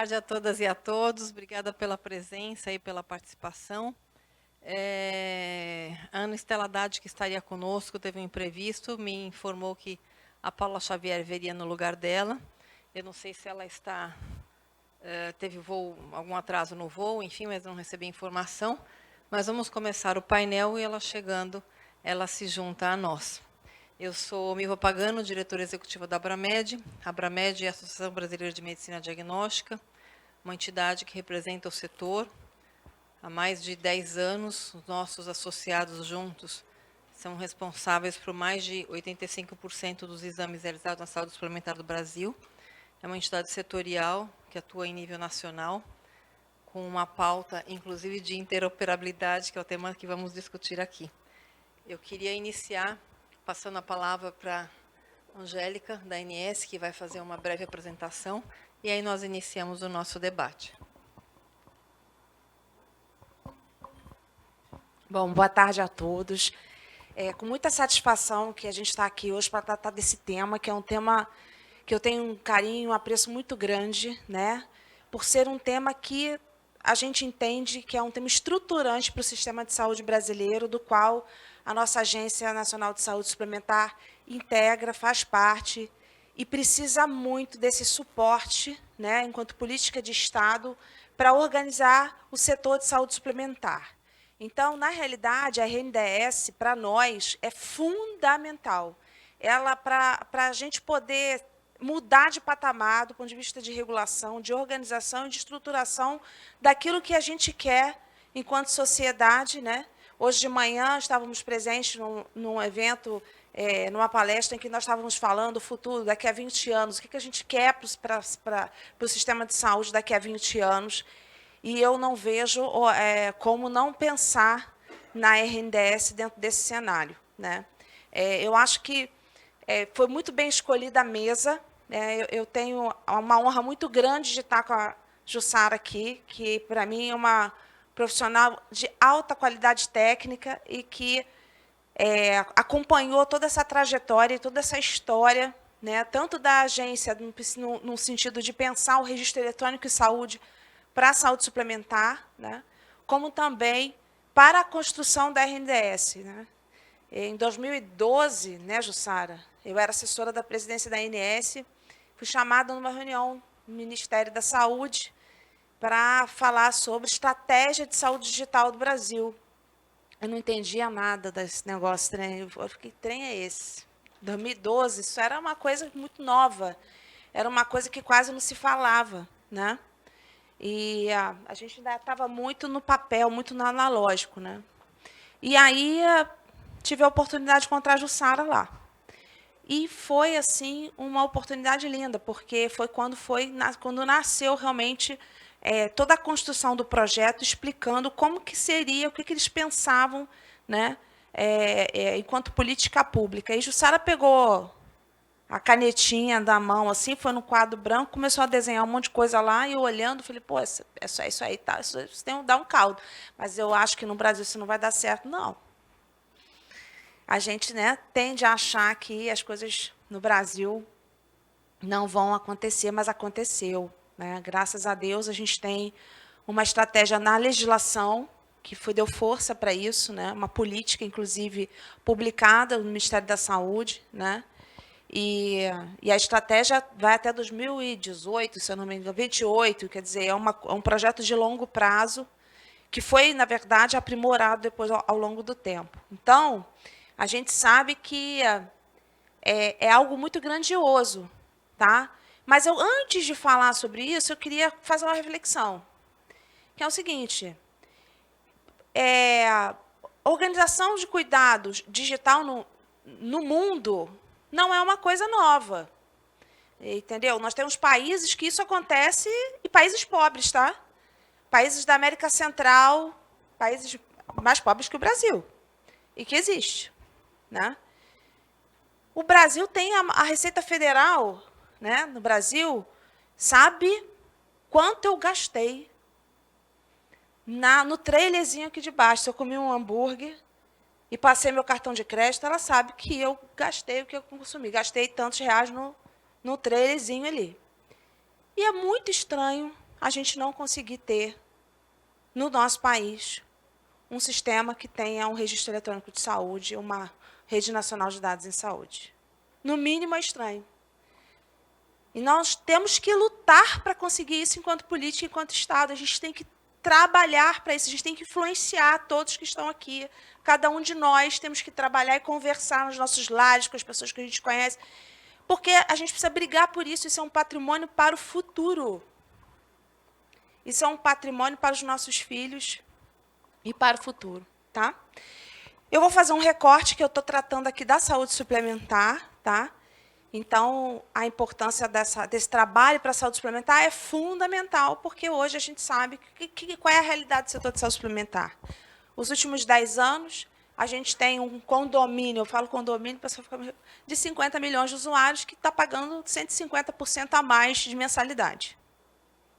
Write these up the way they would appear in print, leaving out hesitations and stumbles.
tarde a todas e a todos. Obrigada pela presença e pela participação. A Ana Estela Haddad, que estaria conosco, teve um imprevisto, me informou que a Paula Xavier veria no lugar dela. Eu não sei se ela teve algum atraso no voo, enfim, mas não recebi informação. Mas vamos começar o painel e ela chegando, ela se junta a nós. Eu sou Milva Pagano, diretora executiva da Abramed. A Abramed é a Associação Brasileira de Medicina Diagnóstica, uma entidade que representa o setor. Há mais de 10 anos, os nossos associados juntos são responsáveis por mais de 85% dos exames realizados na saúde suplementar do Brasil. É uma entidade setorial que atua em nível nacional, com uma pauta, inclusive, de interoperabilidade, que é o tema que vamos discutir aqui. Eu queria iniciar passando a palavra para a Angélica, da ANS, que vai fazer uma breve apresentação, e aí nós iniciamos o nosso debate. Bom, boa tarde a todos. Com muita satisfação que a gente está aqui hoje para tratar desse tema, que é um tema que eu tenho um carinho, um apreço muito grande, né? Por ser um tema que a gente entende que é um tema estruturante para o sistema de saúde brasileiro, do qual a nossa Agência Nacional de Saúde Suplementar integra, faz parte, e precisa muito desse suporte, né, enquanto política de Estado, para organizar o setor de saúde suplementar. Então, na realidade, a RNDS, para nós, é fundamental. Ela, para a gente poder mudar de patamar do ponto de vista de regulação, de organização e de estruturação daquilo que a gente quer enquanto sociedade, né? Hoje de manhã estávamos presentes num evento, numa palestra em que nós estávamos falando do futuro, daqui a 20 anos, o que a gente quer para o sistema de saúde daqui a 20 anos, e eu não vejo como não pensar na RNDS dentro desse cenário, né? Eu acho que foi muito bem escolhida a mesa. Eu tenho uma honra muito grande de estar com a Jussara aqui, que, para mim, é uma profissional de alta qualidade técnica e que acompanhou toda essa trajetória e toda essa história, né, tanto da agência, no sentido de pensar o registro eletrônico de saúde para a saúde suplementar, né, como também para a construção da RNDS. Né. Em 2012, né, Jussara, eu era assessora da presidência da ANS, fui chamada numa reunião no Ministério da Saúde para falar sobre estratégia de saúde digital do Brasil. Eu não entendia nada desse negócio, né? Eu fiquei, que trem é esse? 2012, isso era uma coisa muito nova, era uma coisa que quase não se falava, né? E a gente ainda estava muito no papel, muito no analógico, né? E aí tive a oportunidade de encontrar a Jussara lá. E foi, assim, uma oportunidade linda, porque foi quando nasceu realmente toda a construção do projeto, explicando como que seria, o que eles pensavam, né, enquanto política pública. E Jussara pegou a canetinha da mão, assim, foi no quadro branco, começou a desenhar um monte de coisa lá, e eu olhando, falei, pô, isso aí, tá, isso tem que dar um caldo. Mas eu acho que no Brasil isso não vai dar certo, não. A gente, né, tende a achar que as coisas no Brasil não vão acontecer, mas aconteceu. Né? Graças a Deus, a gente tem uma estratégia na legislação que deu força para isso, né? Uma política, inclusive, publicada no Ministério da Saúde. Né? E a estratégia vai até 2018, se eu não me engano, 28, quer dizer, é um projeto de longo prazo, que foi, na verdade, aprimorado depois ao longo do tempo. Então, a gente sabe que é algo muito grandioso, tá? Mas antes de falar sobre isso, eu queria fazer uma reflexão, que é o seguinte: organização de cuidados digital no mundo não é uma coisa nova, entendeu? Nós temos países que isso acontece, e países pobres, tá? Países da América Central, países mais pobres que o Brasil, e que existe. Né? O Brasil tem a Receita Federal, né, no Brasil, sabe quanto eu gastei no trailerzinho aqui de baixo. Se eu comi um hambúrguer e passei meu cartão de crédito, ela sabe que eu gastei o que eu consumi. Gastei tantos reais no trailerzinho ali. E é muito estranho a gente não conseguir ter, no nosso país, um sistema que tenha um registro eletrônico de saúde, uma rede nacional de dados em saúde. No mínimo, é estranho. E nós temos que lutar para conseguir isso enquanto política, enquanto Estado. A gente tem que trabalhar para isso, a gente tem que influenciar todos que estão aqui. Cada um de nós temos que trabalhar e conversar nos nossos lares, com as pessoas que a gente conhece, porque a gente precisa brigar por isso. Isso é um patrimônio para o futuro. Isso é um patrimônio para os nossos filhos e para o futuro. Tá? Eu vou fazer um recorte que eu estou tratando aqui da saúde suplementar. Tá? Então, a importância desse trabalho para a saúde suplementar é fundamental, porque hoje a gente sabe qual é a realidade do setor de saúde suplementar. Os últimos 10 anos, a gente tem um condomínio, eu falo condomínio, o pessoal fica de 50 milhões de usuários que está pagando 150% a mais de mensalidade.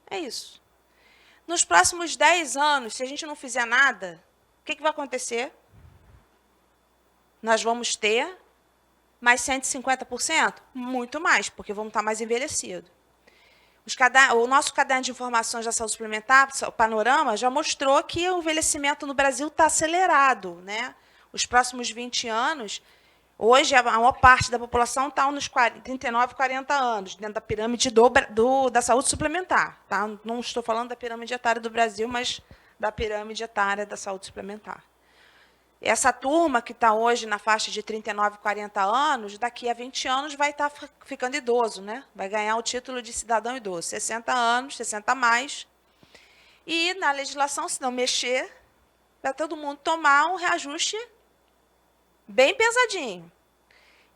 É isso. Nos próximos 10 anos, se a gente não fizer nada, o que vai acontecer? Nós vamos ter mais 150%? Muito mais, porque vamos estar mais envelhecidos. O nosso caderno de informações da saúde suplementar, o Panorama, já mostrou que o envelhecimento no Brasil está acelerado. Né? Os próximos 20 anos, hoje, a maior parte da população está nos 39, 40 anos, dentro da pirâmide da saúde suplementar. Tá? Não estou falando da pirâmide etária do Brasil, mas da pirâmide etária da saúde suplementar. Essa turma que está hoje na faixa de 39, 40 anos, daqui a 20 anos vai estar ficando idoso, né? Vai ganhar o título de cidadão idoso, 60 anos, 60 a mais. E, na legislação, se não mexer, vai todo mundo tomar um reajuste bem pesadinho.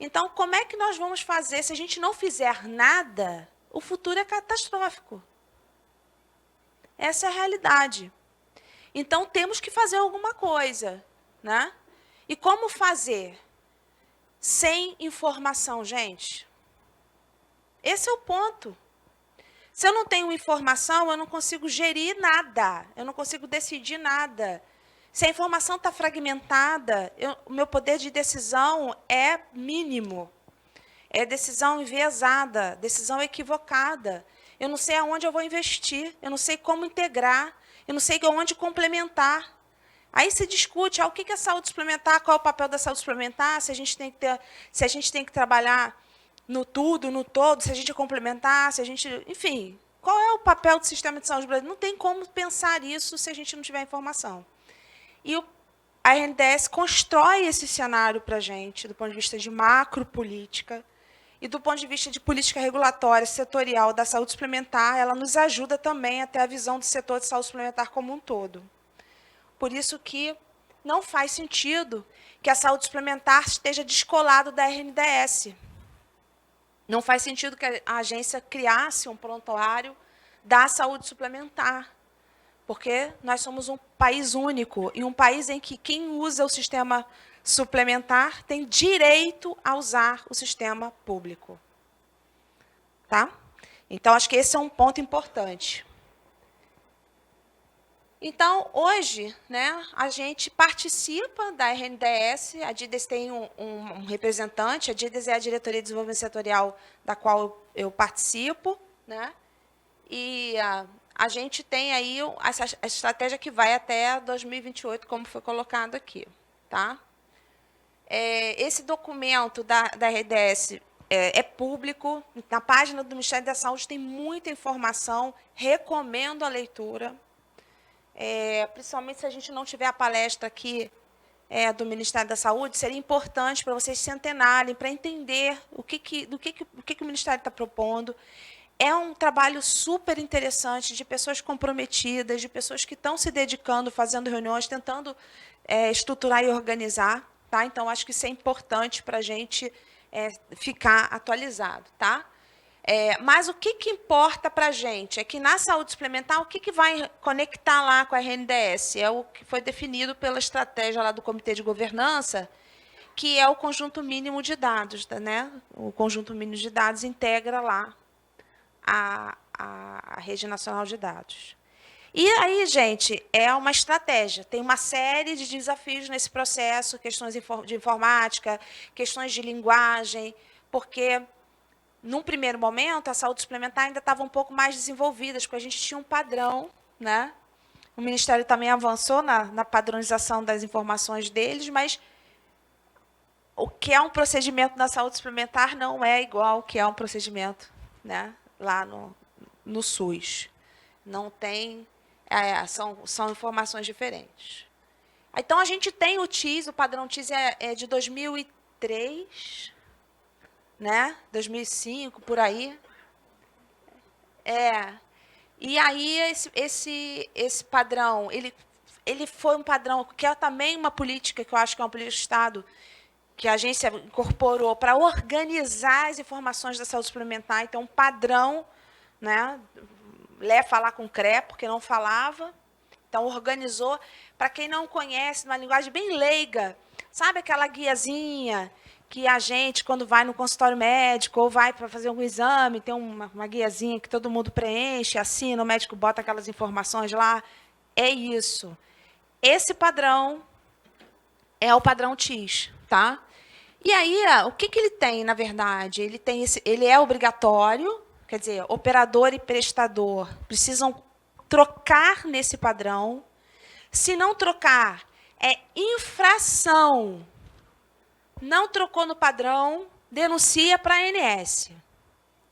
Então, como é que nós vamos fazer? Se a gente não fizer nada, o futuro é catastrófico. Essa é a realidade. Então, temos que fazer alguma coisa. Né? E como fazer? Sem informação, gente. Esse é o ponto. Se eu não tenho informação, eu não consigo gerir nada. Eu não consigo decidir nada. Se a informação está fragmentada, o meu poder de decisão é mínimo. É decisão enviesada, decisão equivocada. Eu não sei aonde eu vou investir, eu não sei como integrar, eu não sei onde complementar. Aí se discute o que é saúde suplementar, qual é o papel da saúde suplementar, se a gente tem que trabalhar no tudo, no todo, se a gente complementar, se a gente... Enfim, qual é o papel do sistema de saúde brasileiro? Não tem como pensar isso se a gente não tiver informação. E a RNDS constrói esse cenário para a gente, do ponto de vista de macropolítica, e do ponto de vista de política regulatória setorial da saúde suplementar, ela nos ajuda também a ter a visão do setor de saúde suplementar como um todo. Por isso que não faz sentido que a saúde suplementar esteja descolado da RNDS. Não faz sentido que a agência criasse um prontuário da saúde suplementar, porque nós somos um país único, e um país em que quem usa o sistema suplementar tem direito a usar o sistema público. Tá? Então, acho que esse é um ponto importante. Então, hoje, né, a gente participa da RNDS, a DIDES tem um representante, a DIDES é a Diretoria de Desenvolvimento Setorial da qual eu participo, né, e a gente tem aí a estratégia que vai até 2028, como foi colocado aqui. Tá? Esse documento da RNDS é público, na página do Ministério da Saúde tem muita informação, recomendo a leitura. Principalmente se a gente não tiver a palestra aqui do Ministério da Saúde, seria importante para vocês se antenarem, para entender o que o Ministério está propondo. É um trabalho super interessante, de pessoas comprometidas, de pessoas que estão se dedicando, fazendo reuniões, tentando estruturar e organizar. Tá? Então, acho que isso é importante para a gente ficar atualizado. Tá? Mas o que importa para a gente é que, na saúde suplementar, o que vai conectar lá com a RNDS? É o que foi definido pela estratégia lá do Comitê de Governança, que é o conjunto mínimo de dados. Né? O conjunto mínimo de dados integra lá a Rede Nacional de Dados. E aí, gente, é uma estratégia. Tem uma série de desafios nesse processo, questões de informática, questões de linguagem, porque num primeiro momento, a saúde suplementar ainda estava um pouco mais desenvolvida, porque a gente tinha um padrão, né? O Ministério também avançou na padronização das informações deles, mas o que é um procedimento na saúde suplementar não é igual ao que é um procedimento, né, lá no SUS. Não tem, são informações diferentes. Então, a gente tem o TIS, o padrão TIS é de 2003, né, 2005, por aí. E aí, esse padrão, ele foi um padrão, que é também uma política, que eu acho que é uma política de Estado, que a agência incorporou para organizar as informações da saúde suplementar. Então, um padrão, né, falar com CRE, porque não falava. Então, organizou. Para quem não conhece, numa linguagem bem leiga, sabe aquela guiazinha que a gente, quando vai no consultório médico ou vai para fazer algum exame, tem uma guiazinha que todo mundo preenche, assina, o médico bota aquelas informações lá? É isso. Esse padrão é o padrão TIS, tá? E aí, o que ele tem, na verdade? Ele é obrigatório, quer dizer, operador e prestador precisam trocar nesse padrão. Se não trocar, é infração. Não trocou no padrão, denuncia para a ANS.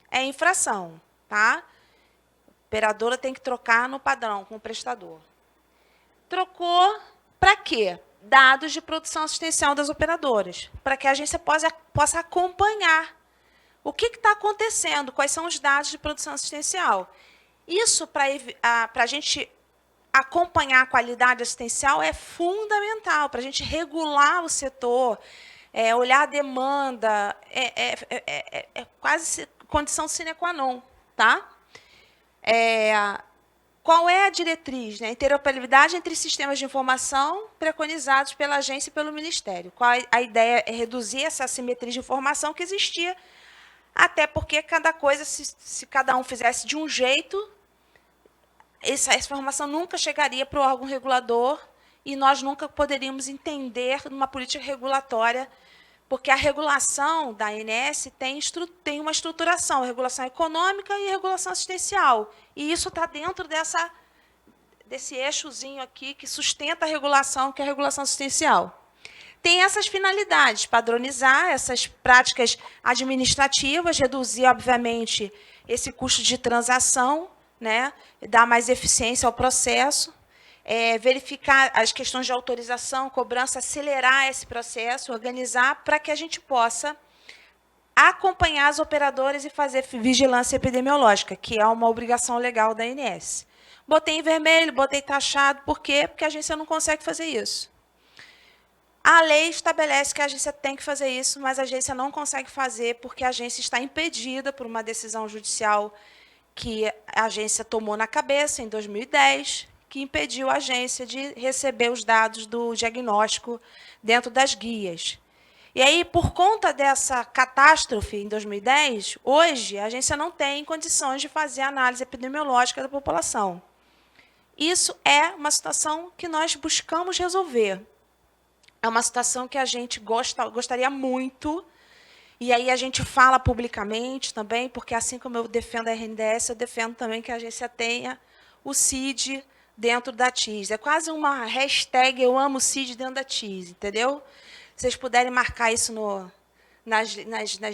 É infração, tá? A operadora tem que trocar no padrão com o prestador. Trocou para quê? Dados de produção assistencial das operadoras, para que a agência possa acompanhar o que está acontecendo, quais são os dados de produção assistencial. Isso, para a gente acompanhar a qualidade assistencial, é fundamental, para a gente regular o setor, olhar a demanda, é quase condição sine qua non. Tá? Qual é a diretriz? Né? Interoperabilidade entre sistemas de informação preconizados pela agência e pelo Ministério. Qual a ideia é reduzir essa assimetria de informação que existia, até porque cada coisa, se cada um fizesse de um jeito, essa informação nunca chegaria para o órgão regulador e nós nunca poderíamos entender numa política regulatória, porque a regulação da ANS tem uma estruturação, regulação econômica e regulação assistencial. E isso está dentro desse eixozinho aqui que sustenta a regulação, que é a regulação assistencial. Tem essas finalidades, padronizar essas práticas administrativas, reduzir, obviamente, esse custo de transação, né, dar mais eficiência ao processo, verificar as questões de autorização, cobrança, acelerar esse processo, organizar para que a gente possa acompanhar as operadoras e fazer vigilância epidemiológica, que é uma obrigação legal da ANS. Botei em vermelho, botei taxado, por quê? Porque a agência não consegue fazer isso. A lei estabelece que a agência tem que fazer isso, mas a agência não consegue fazer porque a agência está impedida por uma decisão judicial que a agência tomou na cabeça, em 2010, que impediu a agência de receber os dados do diagnóstico dentro das guias. E aí, por conta dessa catástrofe em 2010, hoje a agência não tem condições de fazer análise epidemiológica da população. Isso é uma situação que nós buscamos resolver. É uma situação que a gente gostaria muito, e aí a gente fala publicamente também, porque assim como eu defendo a RNDS, eu defendo também que a agência tenha o CID dentro da TIS. É quase uma hashtag eu amo o CID dentro da TIS, entendeu? Se vocês puderem marcar isso nas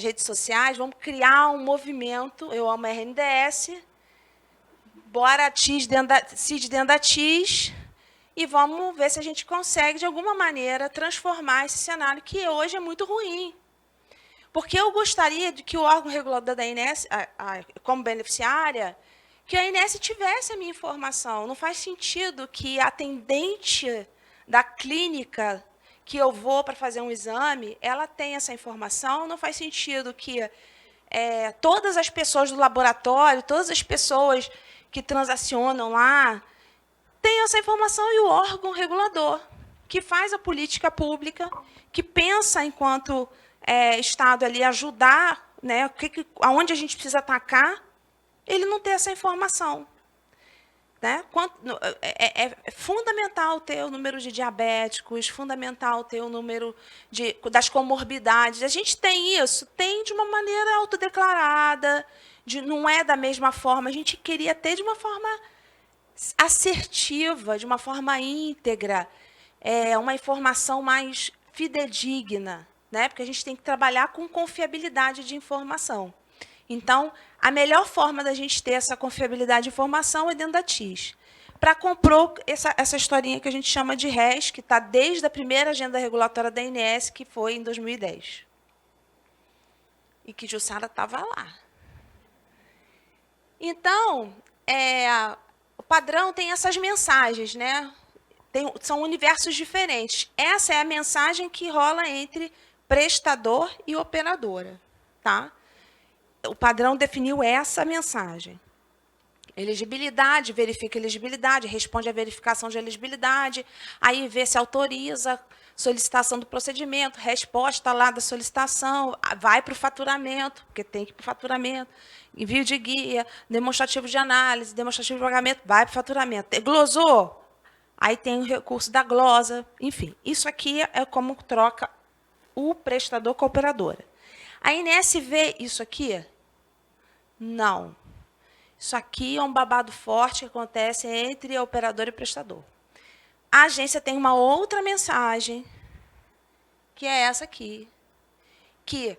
redes sociais, vamos criar um movimento, eu amo a RNDS, bora CID dentro da TIS, e vamos ver se a gente consegue, de alguma maneira, transformar esse cenário, que hoje é muito ruim. Porque eu gostaria de que o órgão regulador da ANS, como beneficiária, que a ANS tivesse a minha informação. Não faz sentido que a atendente da clínica que eu vou para fazer um exame, ela tenha essa informação. Não faz sentido que todas as pessoas do laboratório, todas as pessoas que transacionam lá, tenham essa informação, e o órgão regulador, que faz a política pública, que pensa enquanto Estado ali ajudar, né, aonde a gente precisa atacar, ele não tem essa informação. né? É fundamental ter o número de diabéticos, fundamental ter o número das comorbidades. A gente tem isso, tem de uma maneira autodeclarada, não é da mesma forma. A gente queria ter de uma forma assertiva, de uma forma íntegra, uma informação mais fidedigna, né? Porque a gente tem que trabalhar com confiabilidade de informação. Então, a melhor forma da gente ter essa confiabilidade de informação é dentro da TIS. Para compor essa historinha que a gente chama de RES, que está desde a primeira agenda regulatória da ANS, que foi em 2010. E que Jussara estava lá. Então, o padrão tem essas mensagens, né? São universos diferentes. Essa é a mensagem que rola entre prestador e operadora, tá? O padrão definiu essa mensagem. Elegibilidade, verifica a elegibilidade, responde à verificação de elegibilidade, aí vê se autoriza solicitação do procedimento, resposta lá da solicitação, vai para o faturamento, porque tem que ir para o faturamento, envio de guia, demonstrativo de análise, demonstrativo de pagamento, vai para o faturamento. Glosou? Aí tem o recurso da glosa, enfim. Isso aqui é como troca o prestador com a operadora. A ANS vê isso aqui? Não. Isso aqui é um babado forte que acontece entre operador e prestador. A agência tem uma outra mensagem, que é essa aqui, que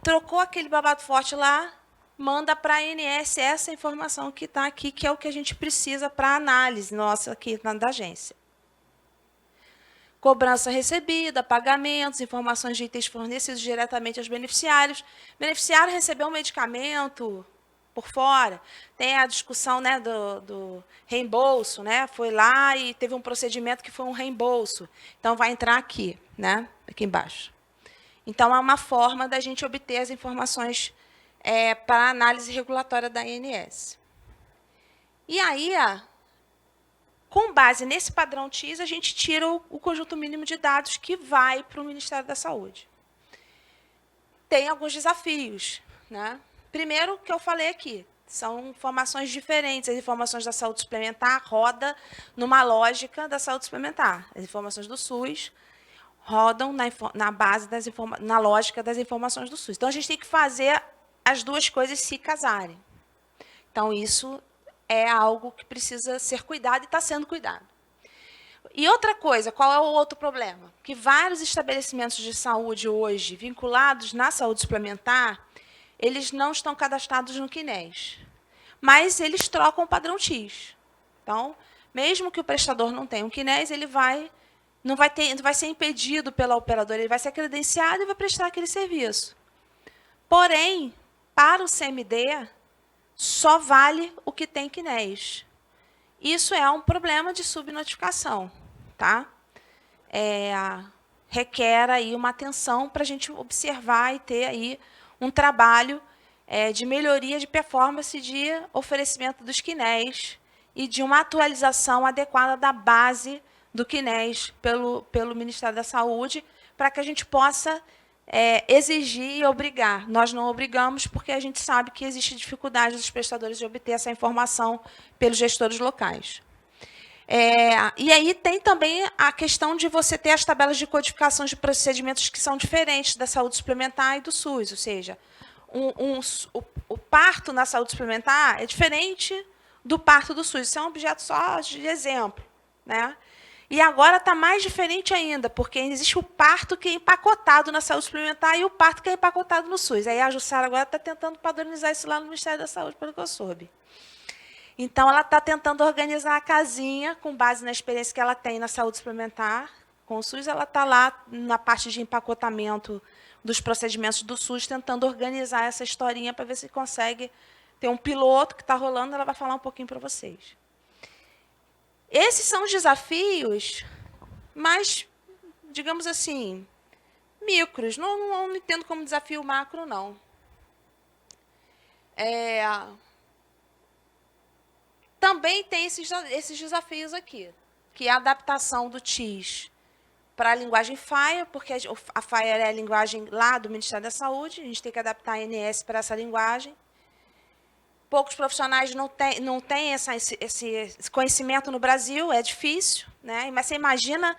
trocou aquele babado forte lá, manda para a ANS essa informação que está aqui, que é o que a gente precisa para a análise nossa aqui da agência. Cobrança recebida, pagamentos, informações de itens fornecidos diretamente aos beneficiários. O beneficiário recebeu um medicamento por fora. Tem a discussão, né, do reembolso, né? Foi lá e teve um procedimento que foi um reembolso. Então, vai entrar aqui, né? Aqui embaixo. Então, é uma forma da gente obter as informações para a análise regulatória da ANS. E aí, com base nesse padrão TIS, a gente tira o conjunto mínimo de dados que vai para o Ministério da Saúde. Tem alguns desafios, né? Primeiro, o que eu falei aqui, são informações diferentes. As informações da saúde suplementar roda numa lógica da saúde suplementar. As informações do SUS rodam na base na lógica das informações do SUS. Então, a gente tem que fazer as duas coisas se casarem. Então, isso é algo que precisa ser cuidado e está sendo cuidado. E outra coisa, qual é o outro problema? Que vários estabelecimentos de saúde hoje, vinculados na saúde suplementar, eles não estão cadastrados no CNES, mas eles trocam o padrão TIS. Então, mesmo que o prestador não tenha um CNES, ele não vai ser impedido pela operadora, ele vai ser credenciado e vai prestar aquele serviço. Porém, para o CMD, só vale o que tem CNES. Isso é um problema de subnotificação, tá? Requer aí uma atenção para a gente observar e ter aí um trabalho de melhoria de performance de oferecimento dos CNES e de uma atualização adequada da base do CNES pelo Ministério da Saúde, para que a gente possa exigir e obrigar. Nós não obrigamos, porque a gente sabe que existe dificuldade dos prestadores de obter essa informação pelos gestores locais. E aí tem também a questão de você ter as tabelas de codificação de procedimentos que são diferentes da saúde suplementar e do SUS, ou seja, o parto na saúde suplementar é diferente do parto do SUS. Isso é um objeto só de exemplo, né? E agora está mais diferente ainda, porque existe o parto que é empacotado na saúde suplementar e o parto que é empacotado no SUS. Aí a Jussara agora está tentando padronizar isso lá no Ministério da Saúde, pelo que eu soube. Então, ela está tentando organizar a casinha, com base na experiência que ela tem na saúde suplementar. Com o SUS, ela está lá na parte de empacotamento dos procedimentos do SUS, tentando organizar essa historinha para ver se consegue ter um piloto que está rolando, ela vai falar um pouquinho para vocês. Esses são os desafios, mas, digamos assim, micros. Não entendo como desafio macro, não. Também tem esses desafios aqui, que é a adaptação do TIS para a linguagem FHIR, porque a FHIR é a linguagem lá do Ministério da Saúde, a gente tem que adaptar a ANS para essa linguagem. poucos profissionais não têm esse conhecimento no Brasil, é difícil, né? Mas você imagina,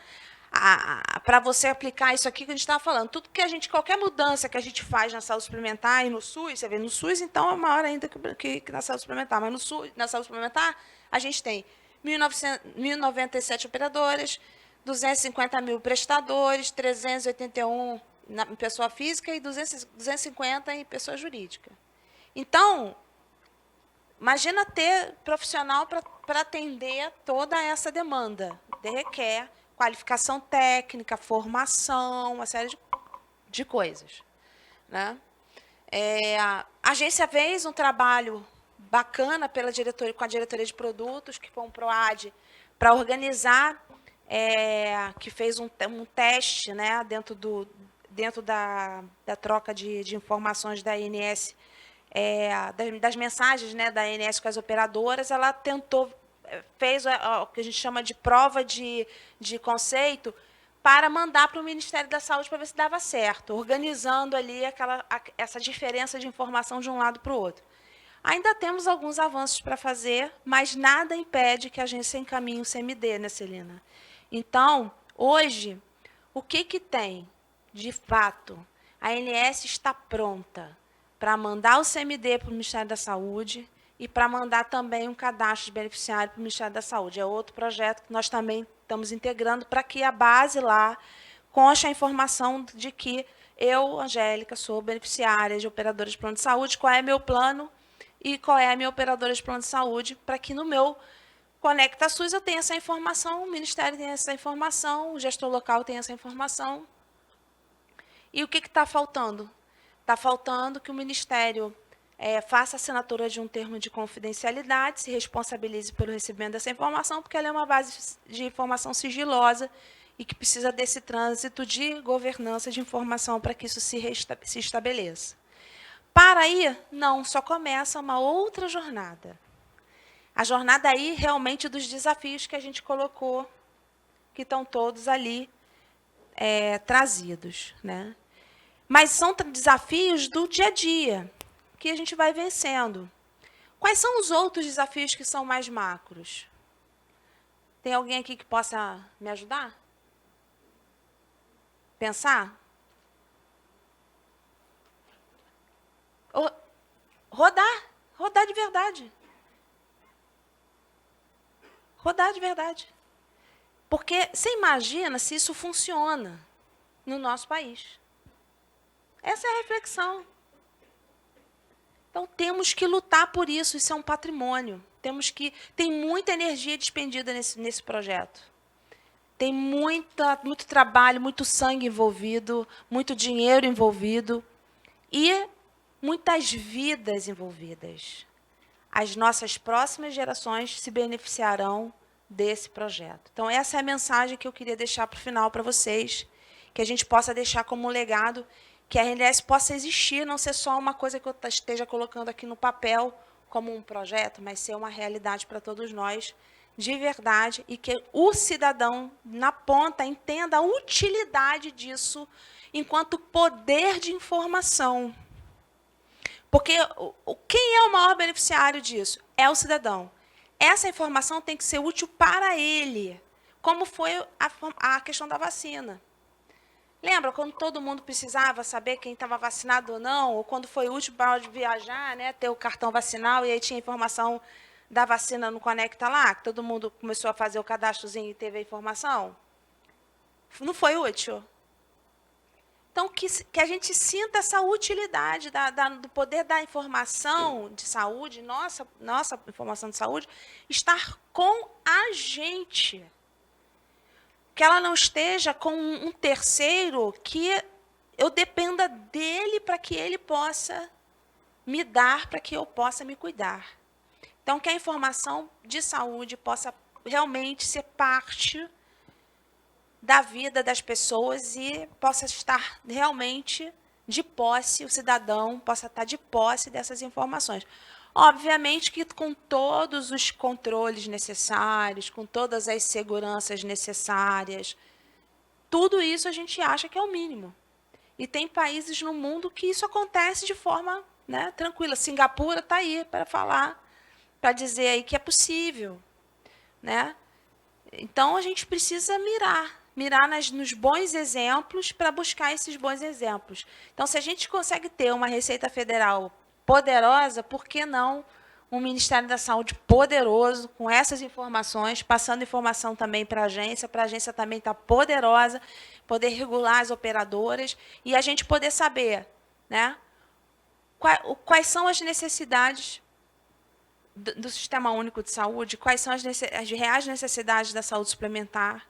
para você aplicar isso aqui que a gente estava falando, tudo que qualquer mudança que a gente faz na saúde suplementar e no SUS, você vê, no SUS, então, é maior ainda que na saúde suplementar, mas no SUS, na saúde suplementar, a gente tem 1.097 operadoras, 250 mil prestadores, 381 em pessoa física e 250 em pessoa jurídica. Então, imagina ter profissional para atender toda essa demanda. Requer qualificação técnica, formação, uma série de coisas, né? A agência fez um trabalho bacana com a diretoria de produtos, que foi um PROAD, para organizar, que fez um teste, né, dentro da troca de informações da ANS, das mensagens, né, da ANS com as operadoras. Ela fez o que a gente chama de prova de conceito para mandar para o Ministério da Saúde para ver se dava certo, organizando ali essa diferença de informação de um lado para o outro. Ainda temos alguns avanços para fazer, mas nada impede que a agência encaminhe o CMD, né, Celina? Então, hoje, o que tem, de fato? A ANS está pronta para mandar o CMD para o Ministério da Saúde e para mandar também um cadastro de beneficiário para o Ministério da Saúde. É outro projeto que nós também estamos integrando para que a base lá conste a informação de que eu, Angélica, sou beneficiária de operadora de plano de saúde, qual é meu plano e qual é a minha operadora de plano de saúde, para que no meu Conecta SUS eu tenha essa informação, o Ministério tem essa informação, o gestor local tem essa informação. E o que está faltando? Está faltando que o Ministério faça a assinatura de um termo de confidencialidade, se responsabilize pelo recebimento dessa informação, porque ela é uma base de informação sigilosa e que precisa desse trânsito de governança de informação para que isso se estabeleça. Para aí, não, só começa uma outra jornada. A jornada aí, realmente, dos desafios que a gente colocou, que estão todos ali trazidos, né? Mas são desafios do dia a dia, que a gente vai vencendo. Quais são os outros desafios que são mais macros? Tem alguém aqui que possa me ajudar? Pensar? Rodar de verdade. Rodar de verdade. Porque você imagina se isso funciona no nosso país. Essa é a reflexão. Então, temos que lutar por isso, isso é um patrimônio. Tem muita energia despendida nesse projeto. Tem muito trabalho, muito sangue envolvido, muito dinheiro envolvido e muitas vidas envolvidas. As nossas próximas gerações se beneficiarão desse projeto. Então, essa é a mensagem que eu queria deixar para o final para vocês, que a gente possa deixar como um legado, que a ANS possa existir, não ser só uma coisa que eu esteja colocando aqui no papel como um projeto, mas ser uma realidade para todos nós, de verdade, e que o cidadão, na ponta, entenda a utilidade disso enquanto poder de informação. Porque quem é o maior beneficiário disso? É o cidadão. Essa informação tem que ser útil para ele, como foi a questão da vacina. Lembra quando todo mundo precisava saber quem estava vacinado ou não, ou quando foi útil para hora de viajar, né, ter o cartão vacinal e aí tinha a informação da vacina no Conecta lá, que todo mundo começou a fazer o cadastrozinho e teve a informação? Não foi útil? Então, que a gente sinta essa utilidade do poder da informação de saúde, nossa informação de saúde, estar com a gente. Que ela não esteja com um terceiro que eu dependa dele para que ele possa me dar, para que eu possa me cuidar. Então, que a informação de saúde possa realmente ser parte da vida das pessoas e possa estar realmente de posse, o cidadão possa estar de posse dessas informações. Obviamente que com todos os controles necessários, com todas as seguranças necessárias, tudo isso a gente acha que é o mínimo. E tem países no mundo que isso acontece de forma né? Tranquila. Singapura está aí para falar, para dizer aí que é possível, né? Então, a gente precisa mirar nos bons exemplos para buscar esses bons exemplos. Então, se a gente consegue ter uma Receita Federal poderosa, por que não um Ministério da Saúde poderoso, com essas informações, passando informação também para a agência também estar poderosa, poder regular as operadoras e a gente poder saber, né, quais são as necessidades do Sistema Único de Saúde, quais são as reais necessidades da saúde suplementar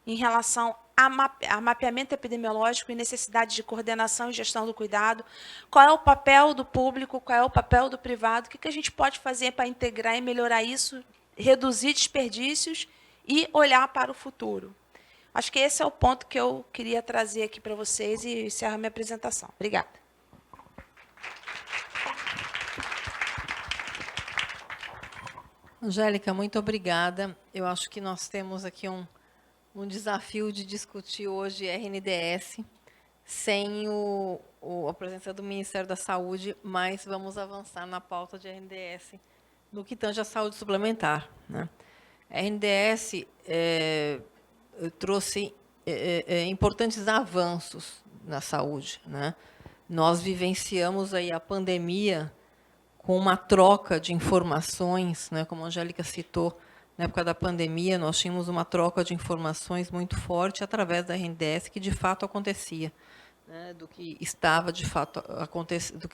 em relação a mapeamento epidemiológico e necessidade de coordenação e gestão do cuidado, qual é o papel do público, qual é o papel do privado, o que a gente pode fazer para integrar e melhorar isso, reduzir desperdícios e olhar para o futuro. Acho que esse é o ponto que eu queria trazer aqui para vocês e encerro a minha apresentação. Obrigada. Angélica, muito obrigada. Eu acho que nós temos aqui um desafio de discutir hoje RNDS sem a presença do Ministério da Saúde, mas vamos avançar na pauta de RNDS no que tange a saúde suplementar, né? A RNDS trouxe importantes avanços na saúde, né? Nós vivenciamos aí a pandemia com uma troca de informações, né, como a Angélica citou, na época da pandemia, nós tínhamos uma troca de informações muito forte através da RNDS, que de fato acontecia, né, do que estava de fato acontecendo,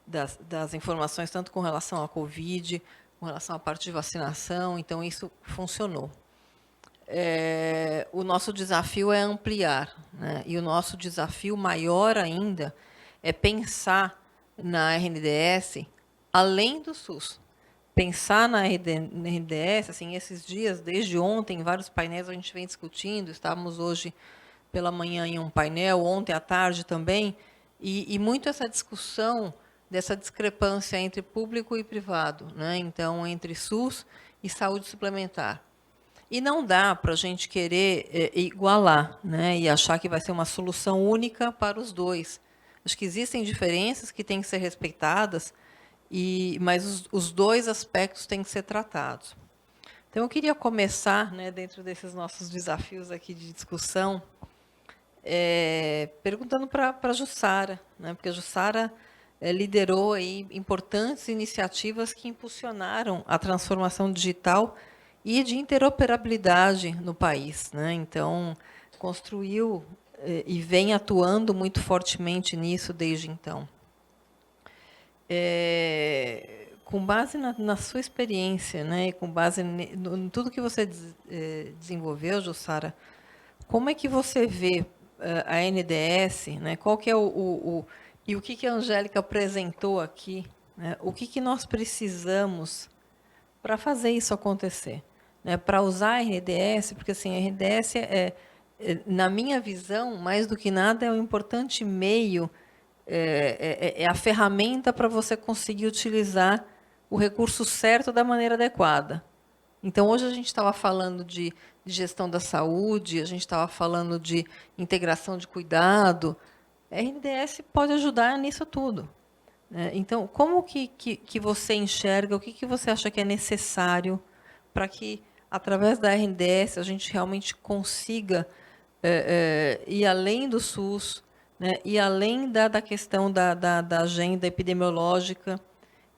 das informações, tanto com relação à Covid, com relação à parte de vacinação, então isso funcionou. O nosso desafio é ampliar, né, e o nosso desafio maior ainda é pensar na RNDS, além do SUS. Pensar na RNDS, assim, esses dias, desde ontem, em vários painéis a gente vem discutindo, estávamos hoje pela manhã em um painel, ontem à tarde também, e muito essa discussão dessa discrepância entre público e privado, né? Então, entre SUS e saúde suplementar. E não dá para a gente querer igualar, né? E achar que vai ser uma solução única para os dois. Acho que existem diferenças que têm que ser respeitadas, mas os dois aspectos têm que ser tratados. Então, eu queria começar, né, dentro desses nossos desafios aqui de discussão, perguntando para a Jussara, né, porque a Jussara liderou aí importantes iniciativas que impulsionaram a transformação digital e de interoperabilidade no país, né? Então, construiu e vem atuando muito fortemente nisso desde então. Com base na sua experiência, né, e com base em tudo que você desenvolveu, Jussara, como é que você vê a NDS, né, qual que é e o que a Angélica apresentou aqui, né, o que nós precisamos para fazer isso acontecer, né, para usar a RNDS, porque assim, a RNDS na minha visão, mais do que nada, é um importante meio, é a ferramenta para você conseguir utilizar o recurso certo da maneira adequada. Então, hoje a gente estava falando de gestão da saúde, a gente estava falando de integração de cuidado. A RNDS pode ajudar nisso tudo, né? Então, como que você enxerga, o que você acha que é necessário para que, através da RNDS, a gente realmente consiga ir além do SUS, né, e além da questão da agenda epidemiológica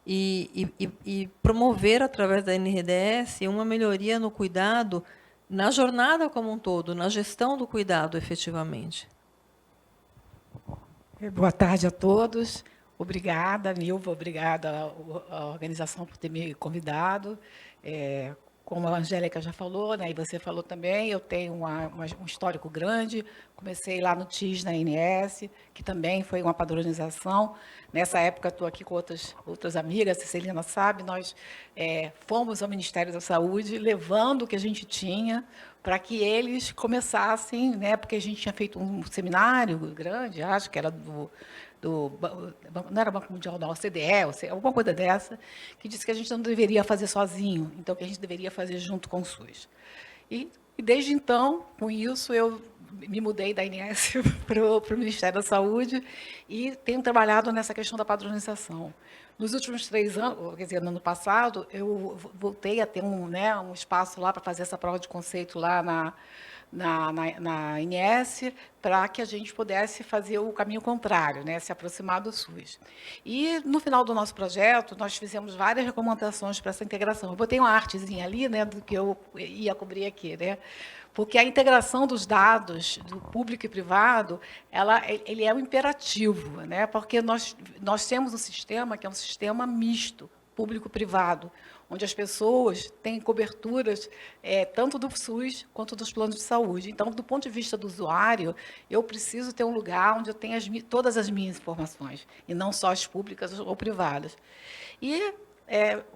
e promover, através da NRDS, uma melhoria no cuidado, na jornada como um todo, na gestão do cuidado, efetivamente. Boa tarde a todos. Obrigada, Nilva, obrigada à organização por ter me convidado. Como a Angélica já falou, né, e você falou também, eu tenho um histórico grande. Comecei lá no TIS, na ANS, que também foi uma padronização. Nessa época, estou aqui com outras amigas, a Celina sabe, nós fomos ao Ministério da Saúde, levando o que a gente tinha, para que eles começassem, né, porque a gente tinha feito um seminário grande, acho que era não era Banco Mundial, não, OCDE, alguma coisa dessa, que disse que a gente não deveria fazer sozinho, então que a gente deveria fazer junto com o SUS. E desde então, com isso, eu me mudei da INS para o Ministério da Saúde e tenho trabalhado nessa questão da padronização. Nos últimos 3 anos, quer dizer, no ano passado, eu voltei a ter um espaço lá para fazer essa prova de conceito lá na INS, para que a gente pudesse fazer o caminho contrário, né, se aproximar do SUS. E, no final do nosso projeto, nós fizemos várias recomendações para essa integração. Eu botei uma artezinha ali, né, do que eu ia cobrir aqui, né, porque a integração dos dados do público e privado, ele é um imperativo, né, porque nós temos um sistema que é um sistema misto, público-privado, onde as pessoas têm coberturas tanto do SUS quanto dos planos de saúde. Então, do ponto de vista do usuário, eu preciso ter um lugar onde eu tenha todas as minhas informações, e não só as públicas ou privadas. E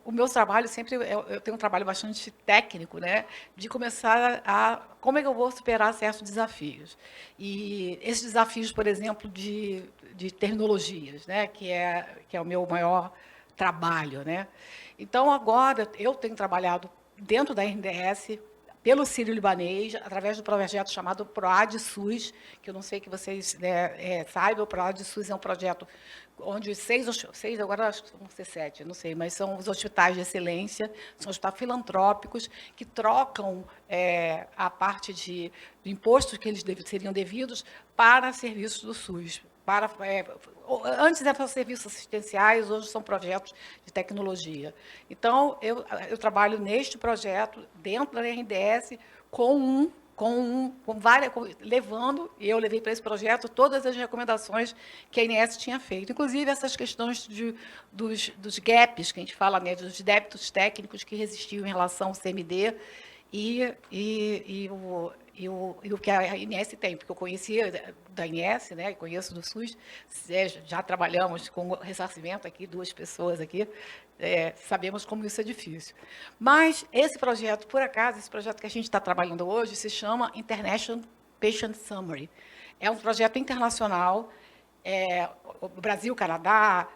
o meu trabalho sempre, eu tenho um trabalho bastante técnico, né, de começar como é que eu vou superar certos desafios. E esses desafios, por exemplo, de tecnologias, né, que é o meu maior trabalho, né? Então, agora, eu tenho trabalhado dentro da RNDS, pelo Sírio-Libanês, através do projeto chamado PROAD-SUS, que eu não sei que vocês saibam, o PROAD-SUS é um projeto onde seis, agora acho que vão ser 7, não sei, mas são os hospitais de excelência, são hospitais filantrópicos, que trocam a parte de impostos que eles seriam devidos para serviços do SUS. Antes eram serviços assistenciais, hoje são projetos de tecnologia. Então, eu trabalho neste projeto, dentro da RNDS, eu levei para esse projeto todas as recomendações que a INS tinha feito, inclusive essas questões dos gaps, que a gente fala, né, dos débitos técnicos que resistiam em relação ao CMD e o que a INS tem, porque eu conhecia da INS, né, conheço do SUS, já trabalhamos com ressarcimento aqui, 2 pessoas aqui, sabemos como isso é difícil. Mas esse projeto, por acaso, esse projeto que a gente está trabalhando hoje, se chama International Patient Summary. É um projeto internacional, o Brasil, Canadá,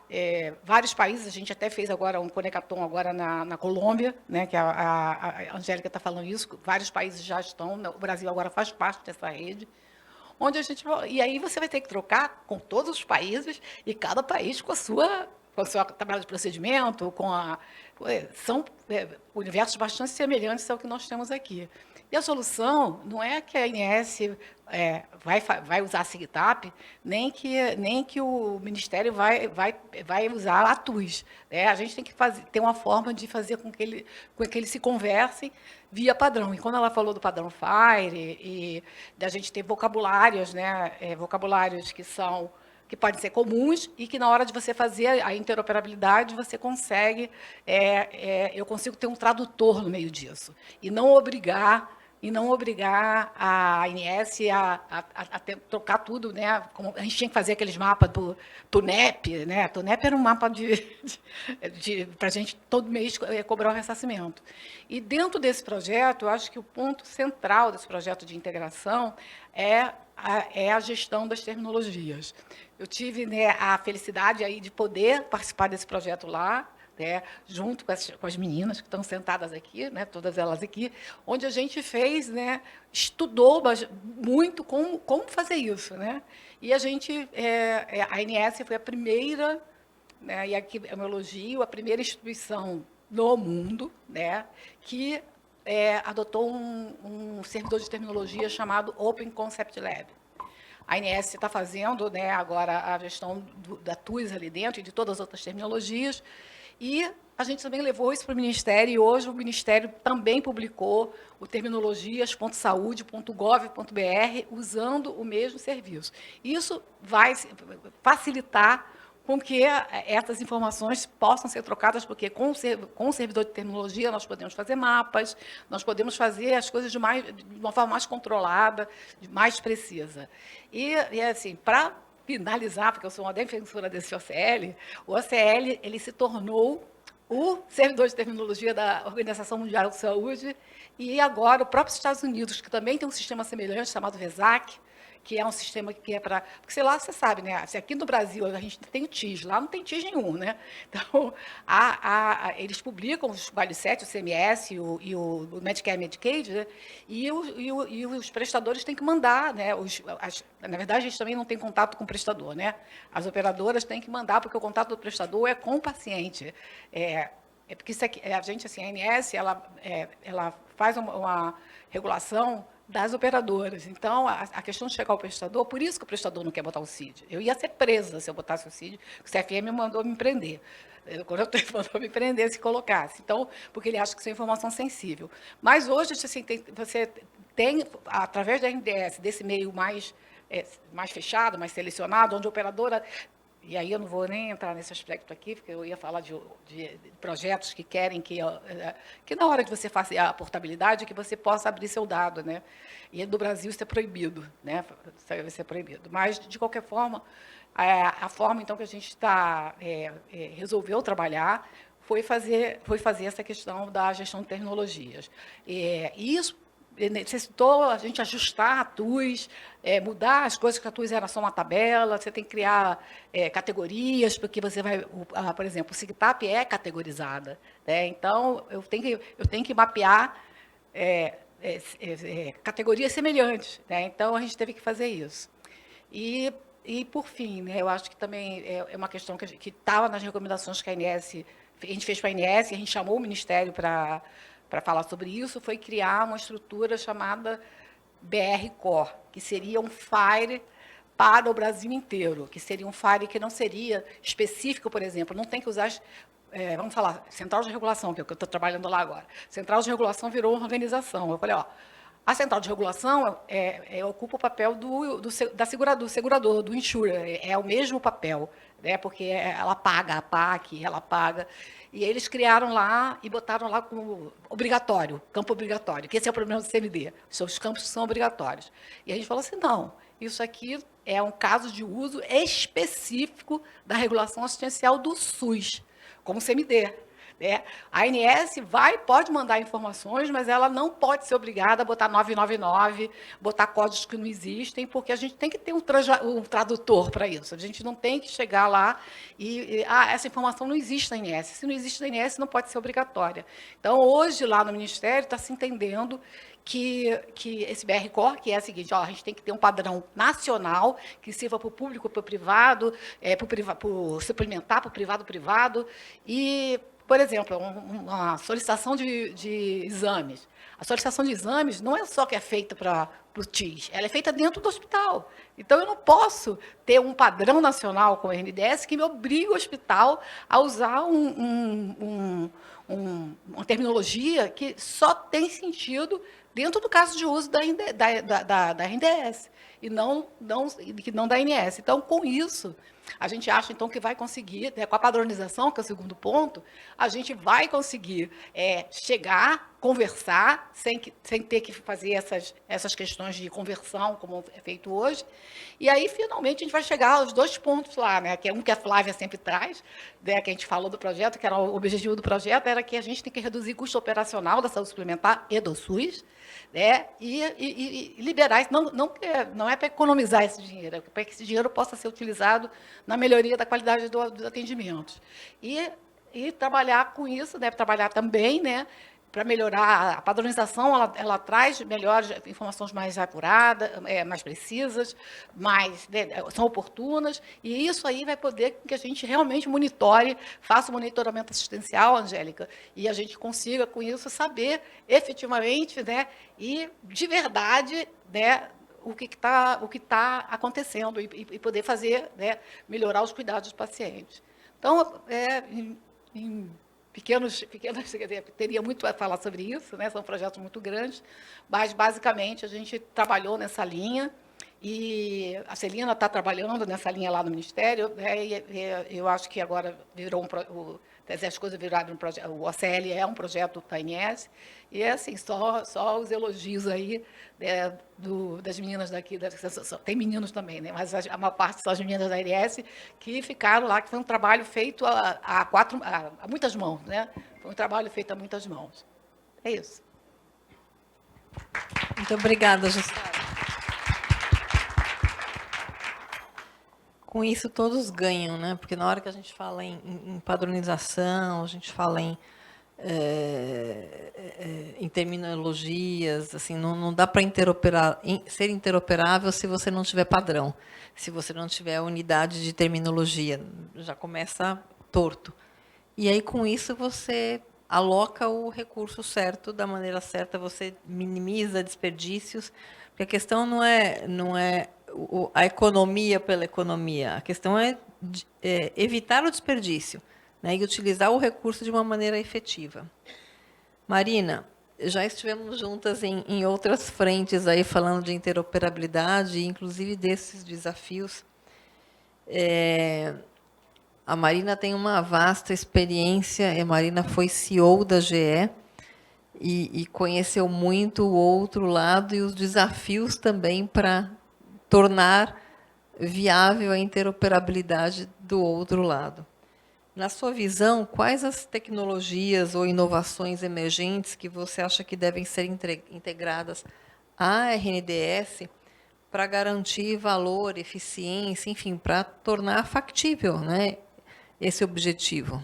vários países, a gente até fez agora um Conecaton agora na Colômbia, né, que a Angélica está falando isso, vários países já estão, o Brasil agora faz parte dessa rede, onde e aí você vai ter que trocar com todos os países, e cada país com a sua tabela de procedimento, são universos bastante semelhantes ao que nós temos aqui. E a solução não é que a INS vai usar a SIGTAP, nem que o Ministério vai usar a TUS. Né? A gente tem que ter uma forma de fazer com que eles se conversem via padrão. E quando ela falou do padrão FAIRE, e da gente ter vocabulários, né, vocabulários que podem ser comuns e que, na hora de você fazer a interoperabilidade, você consegue, eu consigo ter um tradutor no meio disso, e não obrigar a INS a trocar tudo, né? Como a gente tinha que fazer aqueles mapas do TUNEP, né? TUNEP era um mapa para a gente, todo mês, cobrar o ressarcimento. E, dentro desse projeto, eu acho que o ponto central desse projeto de integração é a gestão das terminologias. Eu tive, né, a felicidade aí de poder participar desse projeto lá, né, junto com as meninas que estão sentadas aqui, né, todas elas aqui, onde a gente fez, né, estudou muito como fazer isso. Né, e a ANS foi a primeira, né, e aqui é um elogio, a primeira instituição no mundo, né, que adotou um servidor de terminologia chamado Open Concept Lab. A ANS está fazendo, né, agora a gestão da TUS ali dentro e de todas as outras terminologias, e a gente também levou isso para o Ministério, e hoje o Ministério também publicou o terminologias.saude.gov.br usando o mesmo serviço. Isso vai facilitar com que essas informações possam ser trocadas, porque com o servidor de terminologia nós podemos fazer mapas, nós podemos fazer as coisas de uma forma mais controlada, mais precisa. E assim, para finalizar, porque eu sou uma defensora desse OCL, o OCL ele se tornou o servidor de terminologia da Organização Mundial de Saúde, e agora o próprio Estados Unidos, que também tem um sistema semelhante chamado VESAC, que é um sistema que é para... Porque, sei lá, você sabe, né? Se aqui no Brasil a gente tem o TIS, lá não tem TIS nenhum, né? Então, eles publicam os vale 7, o CMS e o Medicare e Medicaid, né? E os prestadores têm que mandar, né? Na verdade, a gente também não tem contato com o prestador, né? As operadoras têm que mandar, porque o contato do prestador é com o paciente. Porque isso aqui, a gente, assim, a ANS, ela faz uma regulação das operadoras. Então, a questão de chegar ao prestador, por isso que o prestador não quer botar o CID. Eu ia ser presa se eu botasse o CID, o CFM mandou me prender. Quando eu mandou me prender se colocasse. Então, porque ele acha que isso é informação sensível. Mas hoje, assim, você tem, através da RNDS, desse meio mais fechado, mais selecionado, onde a operadora... E aí eu não vou nem entrar nesse aspecto aqui, porque eu ia falar de projetos que querem que na hora de você fazer a portabilidade, que você possa abrir seu dado, né? E no Brasil isso é proibido, né? Isso vai ser proibido. Mas, de qualquer forma, a forma, então, que a gente resolveu trabalhar foi fazer essa questão da gestão de tecnologias. E isso necessitou a gente ajustar a TUS, mudar as coisas, que a TUS era só uma tabela, você tem que criar categorias, porque você vai, por exemplo, o SIGTAP é categorizada, né? Então, eu tenho que mapear categorias semelhantes, né? Então, a gente teve que fazer isso. E por fim, né, eu acho que também é uma questão que estava nas recomendações que a gente fez para a ANS, e a gente chamou o Ministério para falar sobre isso, foi criar uma estrutura chamada BR Core, que seria um FAIR para o Brasil inteiro, que seria um FAIR que não seria específico, por exemplo, não tem que usar, vamos falar, Central de Regulação, que é o que eu estou trabalhando lá agora. Central de Regulação virou uma organização. Eu falei, a Central de Regulação ocupa o papel do segurador, do insurer, é o mesmo papel, né, porque ela paga a PAC, ela paga... E eles criaram lá e botaram lá como obrigatório, campo obrigatório, que esse é o problema do CMD, os campos são obrigatórios. E a gente falou assim, não, isso aqui é um caso de uso específico da regulação assistencial do SUS, como CMD. Né? A ANS pode mandar informações, mas ela não pode ser obrigada a botar 999, botar códigos que não existem, porque a gente tem que ter um tradutor para isso. A gente não tem que chegar lá essa informação não existe na ANS. Se não existe na ANS, não pode ser obrigatória. Então, hoje, lá no Ministério, está se entendendo que esse BR Core, que é o seguinte, a gente tem que ter um padrão nacional que sirva para o público, para o privado, para suplementar para o privado, e... Por exemplo, uma solicitação de exames. A solicitação de exames não é só que é feita para o TIS, ela é feita dentro do hospital. Então, eu não posso ter um padrão nacional com o RNDS que me obrigue o hospital a usar uma terminologia que só tem sentido dentro do caso de uso da RNDS, e não da ANS. Então, com isso, a gente acha, então, que vai conseguir, né, com a padronização, que é o segundo ponto, a gente vai conseguir chegar, conversar, sem ter que fazer essas questões de conversão, como é feito hoje. E aí, finalmente, a gente vai chegar aos 2 pontos lá, né, que é um que a Flávia sempre traz, né, que a gente falou do projeto, que era o objetivo do projeto, era que a gente tem que reduzir o custo operacional da saúde suplementar e do SUS, né, e liberar isso. Não é para economizar esse dinheiro, é para que esse dinheiro possa ser utilizado na melhoria da qualidade dos atendimentos. E trabalhar com isso, deve trabalhar também, né, para melhorar a padronização, ela traz melhores informações mais apuradas, mais precisas, são oportunas, e isso aí vai poder que a gente realmente monitore, faça o monitoramento assistencial, Angélica, e a gente consiga, com isso, saber efetivamente, né, e de verdade, né, o que está acontecendo e poder fazer, né, melhorar os cuidados dos pacientes. Então, teria muito a falar sobre isso, né? São projetos muito grandes, mas, basicamente, a gente trabalhou nessa linha, e a Celina está trabalhando nessa linha lá no Ministério, né? E eu acho que agora virou as coisas viraram um projeto, o OCL é um projeto da ANS, e é assim, só os elogios aí, né, das meninas daqui, tem meninos também, né, mas a maior parte são as meninas da ANS que ficaram lá, que foi um trabalho feito a muitas mãos, né? Foi um trabalho feito a muitas mãos. É isso. Muito obrigada, Jussara. Com isso, todos ganham, né? Porque na hora que a gente fala em padronização, a gente fala em terminologias, assim, não dá para ser interoperável se você não tiver padrão, se você não tiver unidade de terminologia, já começa torto. E aí, com isso, você aloca o recurso certo, da maneira certa, você minimiza desperdícios, porque a questão não é a economia pela economia, a questão é evitar o desperdício, né, e utilizar o recurso de uma maneira efetiva. Marina, já estivemos juntas em outras frentes aí falando de interoperabilidade, inclusive desses desafios. A Marina tem uma vasta experiência, a Marina foi CEO da GE e conheceu muito o outro lado e os desafios também para tornar viável a interoperabilidade do outro lado. Na sua visão, quais as tecnologias ou inovações emergentes que você acha que devem ser integradas à RNDS para garantir valor, eficiência, enfim, para tornar factível, né, esse objetivo?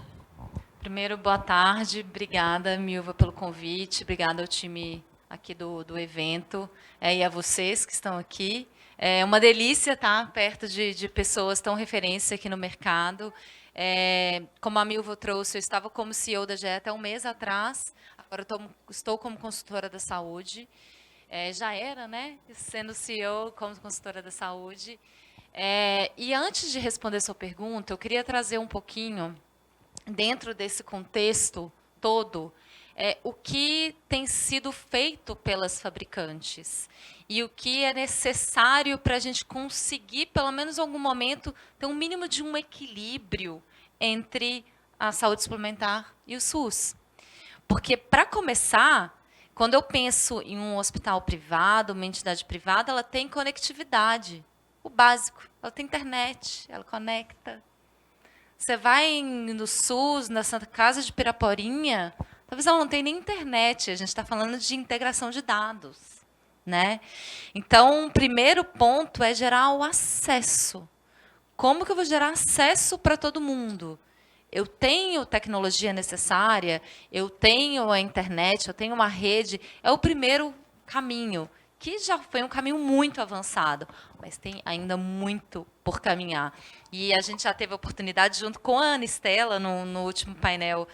Primeiro, boa tarde. Obrigada, Milva, pelo convite. Obrigada ao time aqui do evento e a vocês que estão aqui. É uma delícia estar perto de pessoas tão referência aqui no mercado. Como a Milva trouxe, eu estava como CEO da GE até um mês atrás. Agora estou como consultora da saúde. Já era, né? Sendo CEO como consultora da saúde. E antes de responder sua pergunta, eu queria trazer um pouquinho, dentro desse contexto todo, o que tem sido feito pelas fabricantes e o que é necessário para a gente conseguir, pelo menos em algum momento, ter um mínimo de um equilíbrio entre a saúde suplementar e o SUS. Porque, para começar, quando eu penso em um hospital privado, uma entidade privada, ela tem conectividade, o básico. Ela tem internet, ela conecta. Você vai no SUS, na Santa Casa de Piraporinha, talvez ela não tenha nem internet, a gente está falando de integração de dados, né? Então, o primeiro ponto é gerar o acesso. Como que eu vou gerar acesso para todo mundo? Eu tenho tecnologia necessária, eu tenho a internet, eu tenho uma rede, é o primeiro caminho, que já foi um caminho muito avançado, mas tem ainda muito por caminhar. E a gente já teve a oportunidade, junto com a Ana Estela, no último painel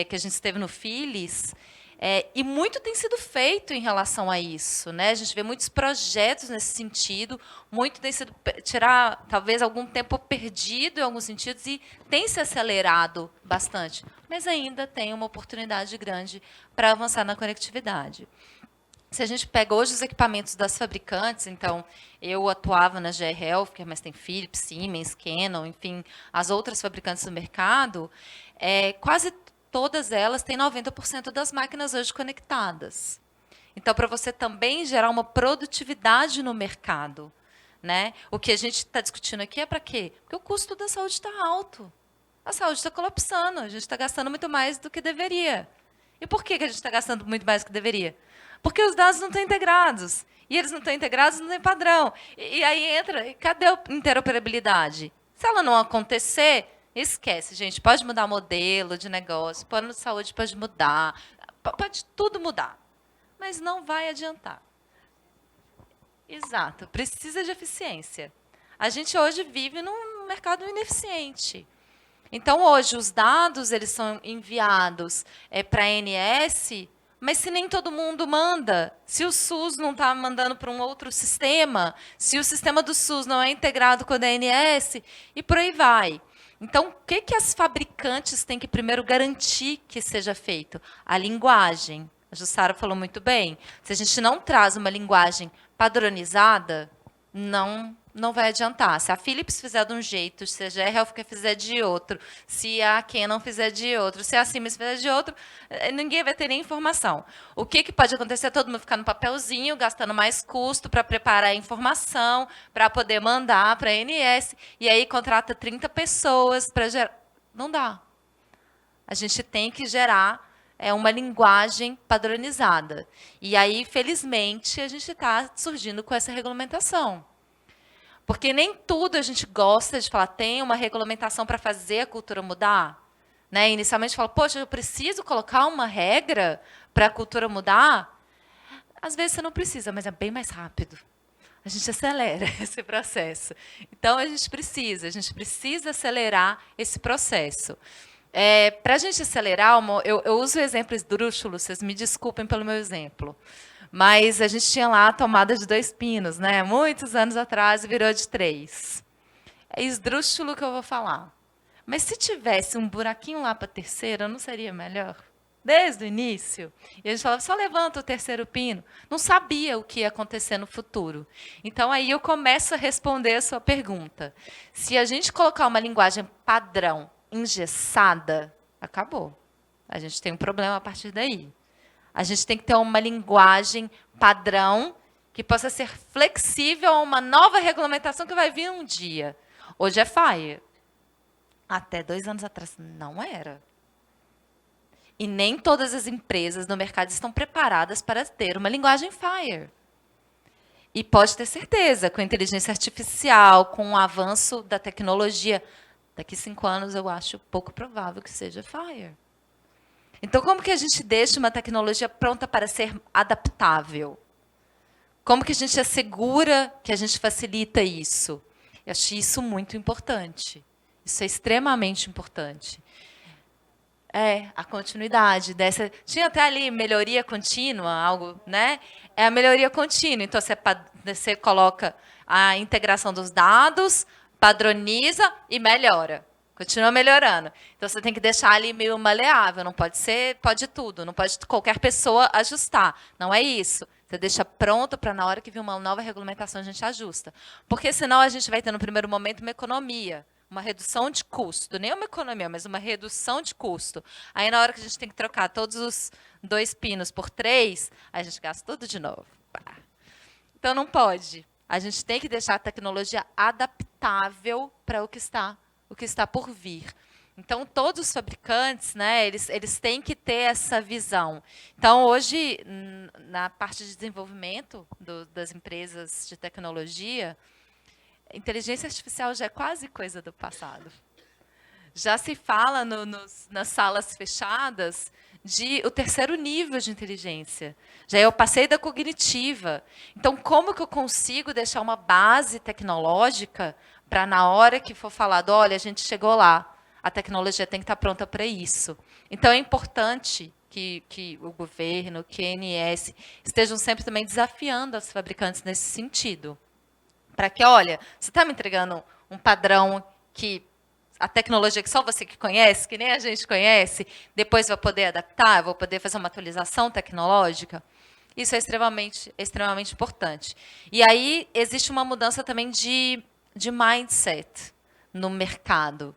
que a gente esteve no Philips, e muito tem sido feito em relação a isso, né? A gente vê muitos projetos nesse sentido, muito tem sido tirar, talvez, algum tempo perdido em alguns sentidos e tem se acelerado bastante, mas ainda tem uma oportunidade grande para avançar na conectividade. Se a gente pega hoje os equipamentos das fabricantes, então, eu atuava na GE Healthcare, mas tem Philips, Siemens, Canon, enfim, as outras fabricantes do mercado, quase todas elas têm 90% das máquinas hoje conectadas. Então, para você também gerar uma produtividade no mercado, né? O que a gente está discutindo aqui é para quê? Porque o custo da saúde está alto. A saúde está colapsando, a gente está gastando muito mais do que deveria. E por que a gente está gastando muito mais do que deveria? Porque os dados não estão integrados. E eles não estão integrados, não tem padrão. E aí entra, cadê a interoperabilidade? Se ela não acontecer, esquece, gente. Pode mudar o modelo de negócio, plano de saúde pode mudar, pode tudo mudar. Mas não vai adiantar. Exato, precisa de eficiência. A gente hoje vive num mercado ineficiente. Então, hoje, os dados eles são enviados para a ANS, mas se nem todo mundo manda, se o SUS não está mandando para um outro sistema, se o sistema do SUS não é integrado com a ANS, e por aí vai. Então, o que as fabricantes têm que primeiro garantir que seja feito? A linguagem. A Jussara falou muito bem. Se a gente não traz uma linguagem padronizada, não vai adiantar. Se a Philips fizer de um jeito, se a GE Healthcare fizer de outro, se a Canon fizer de outro, se a Siemens fizer de outro, ninguém vai ter nem informação. O que pode acontecer? Todo mundo ficar no papelzinho, gastando mais custo para preparar a informação, para poder mandar para a ANS, e aí contrata 30 pessoas para gerar. Não dá. A gente tem que gerar uma linguagem padronizada. E aí, felizmente, a gente está surgindo com essa regulamentação. Porque nem tudo a gente gosta de falar, tem uma regulamentação para fazer a cultura mudar. Né? Inicialmente fala, poxa, eu preciso colocar uma regra para a cultura mudar? Às vezes você não precisa, mas é bem mais rápido. A gente acelera esse processo. Então, a gente precisa acelerar esse processo. Para a gente acelerar, eu uso o exemplo esdrúxulo, vocês me desculpem pelo meu exemplo, mas a gente tinha lá a tomada de 2 pinos, né? Muitos anos atrás, virou de 3. É esdrúxulo que eu vou falar. Mas se tivesse um buraquinho lá para a terceira, não seria melhor? Desde o início. E a gente falava, só levanta o terceiro pino. Não sabia o que ia acontecer no futuro. Então, aí eu começo a responder a sua pergunta. Se a gente colocar uma linguagem padrão, engessada, acabou. A gente tem um problema a partir daí. A gente tem que ter uma linguagem padrão que possa ser flexível a uma nova regulamentação que vai vir um dia. Hoje é FIRE. Até 2 anos atrás não era. E nem todas as empresas no mercado estão preparadas para ter uma linguagem FIRE. E pode ter certeza, com a inteligência artificial, com o avanço da tecnologia, daqui 5 anos eu acho pouco provável que seja FIRE. Então, como que a gente deixa uma tecnologia pronta para ser adaptável? Como que a gente assegura que a gente facilita isso? Eu acho isso muito importante. Isso é extremamente importante. A continuidade dessa. Tinha até ali melhoria contínua, algo, né? É a melhoria contínua. Então, você coloca a integração dos dados, padroniza e melhora. Continua melhorando. Então, você tem que deixar ali meio maleável. Não pode ser, pode tudo. Não pode qualquer pessoa ajustar. Não é isso. Você deixa pronto para, na hora que vir uma nova regulamentação, a gente ajusta. Porque, senão, a gente vai ter, no primeiro momento, uma economia. Uma redução de custo, nem uma economia, mas uma redução de custo. Aí, na hora que a gente tem que trocar todos os 2 pinos por 3, a gente gasta tudo de novo. Então, não pode. A gente tem que deixar a tecnologia adaptável para o que está por vir. Então, todos os fabricantes, né, eles têm que ter essa visão. Então, hoje, na parte de desenvolvimento das empresas de tecnologia, inteligência artificial já é quase coisa do passado. Já se fala nas salas fechadas de o 3º nível de inteligência. Já eu passei da cognitiva. Então, como que eu consigo deixar uma base tecnológica para, na hora que for falado, olha, a gente chegou lá, a tecnologia tem que estar pronta para isso. Então, é importante que o governo, que a ANS, estejam sempre também desafiando os fabricantes nesse sentido. Para que, olha, você está me entregando um padrão que a tecnologia que só você que conhece, que nem a gente conhece, depois vai poder adaptar, vou poder fazer uma atualização tecnológica. Isso é extremamente importante. E aí existe uma mudança também de mindset no mercado.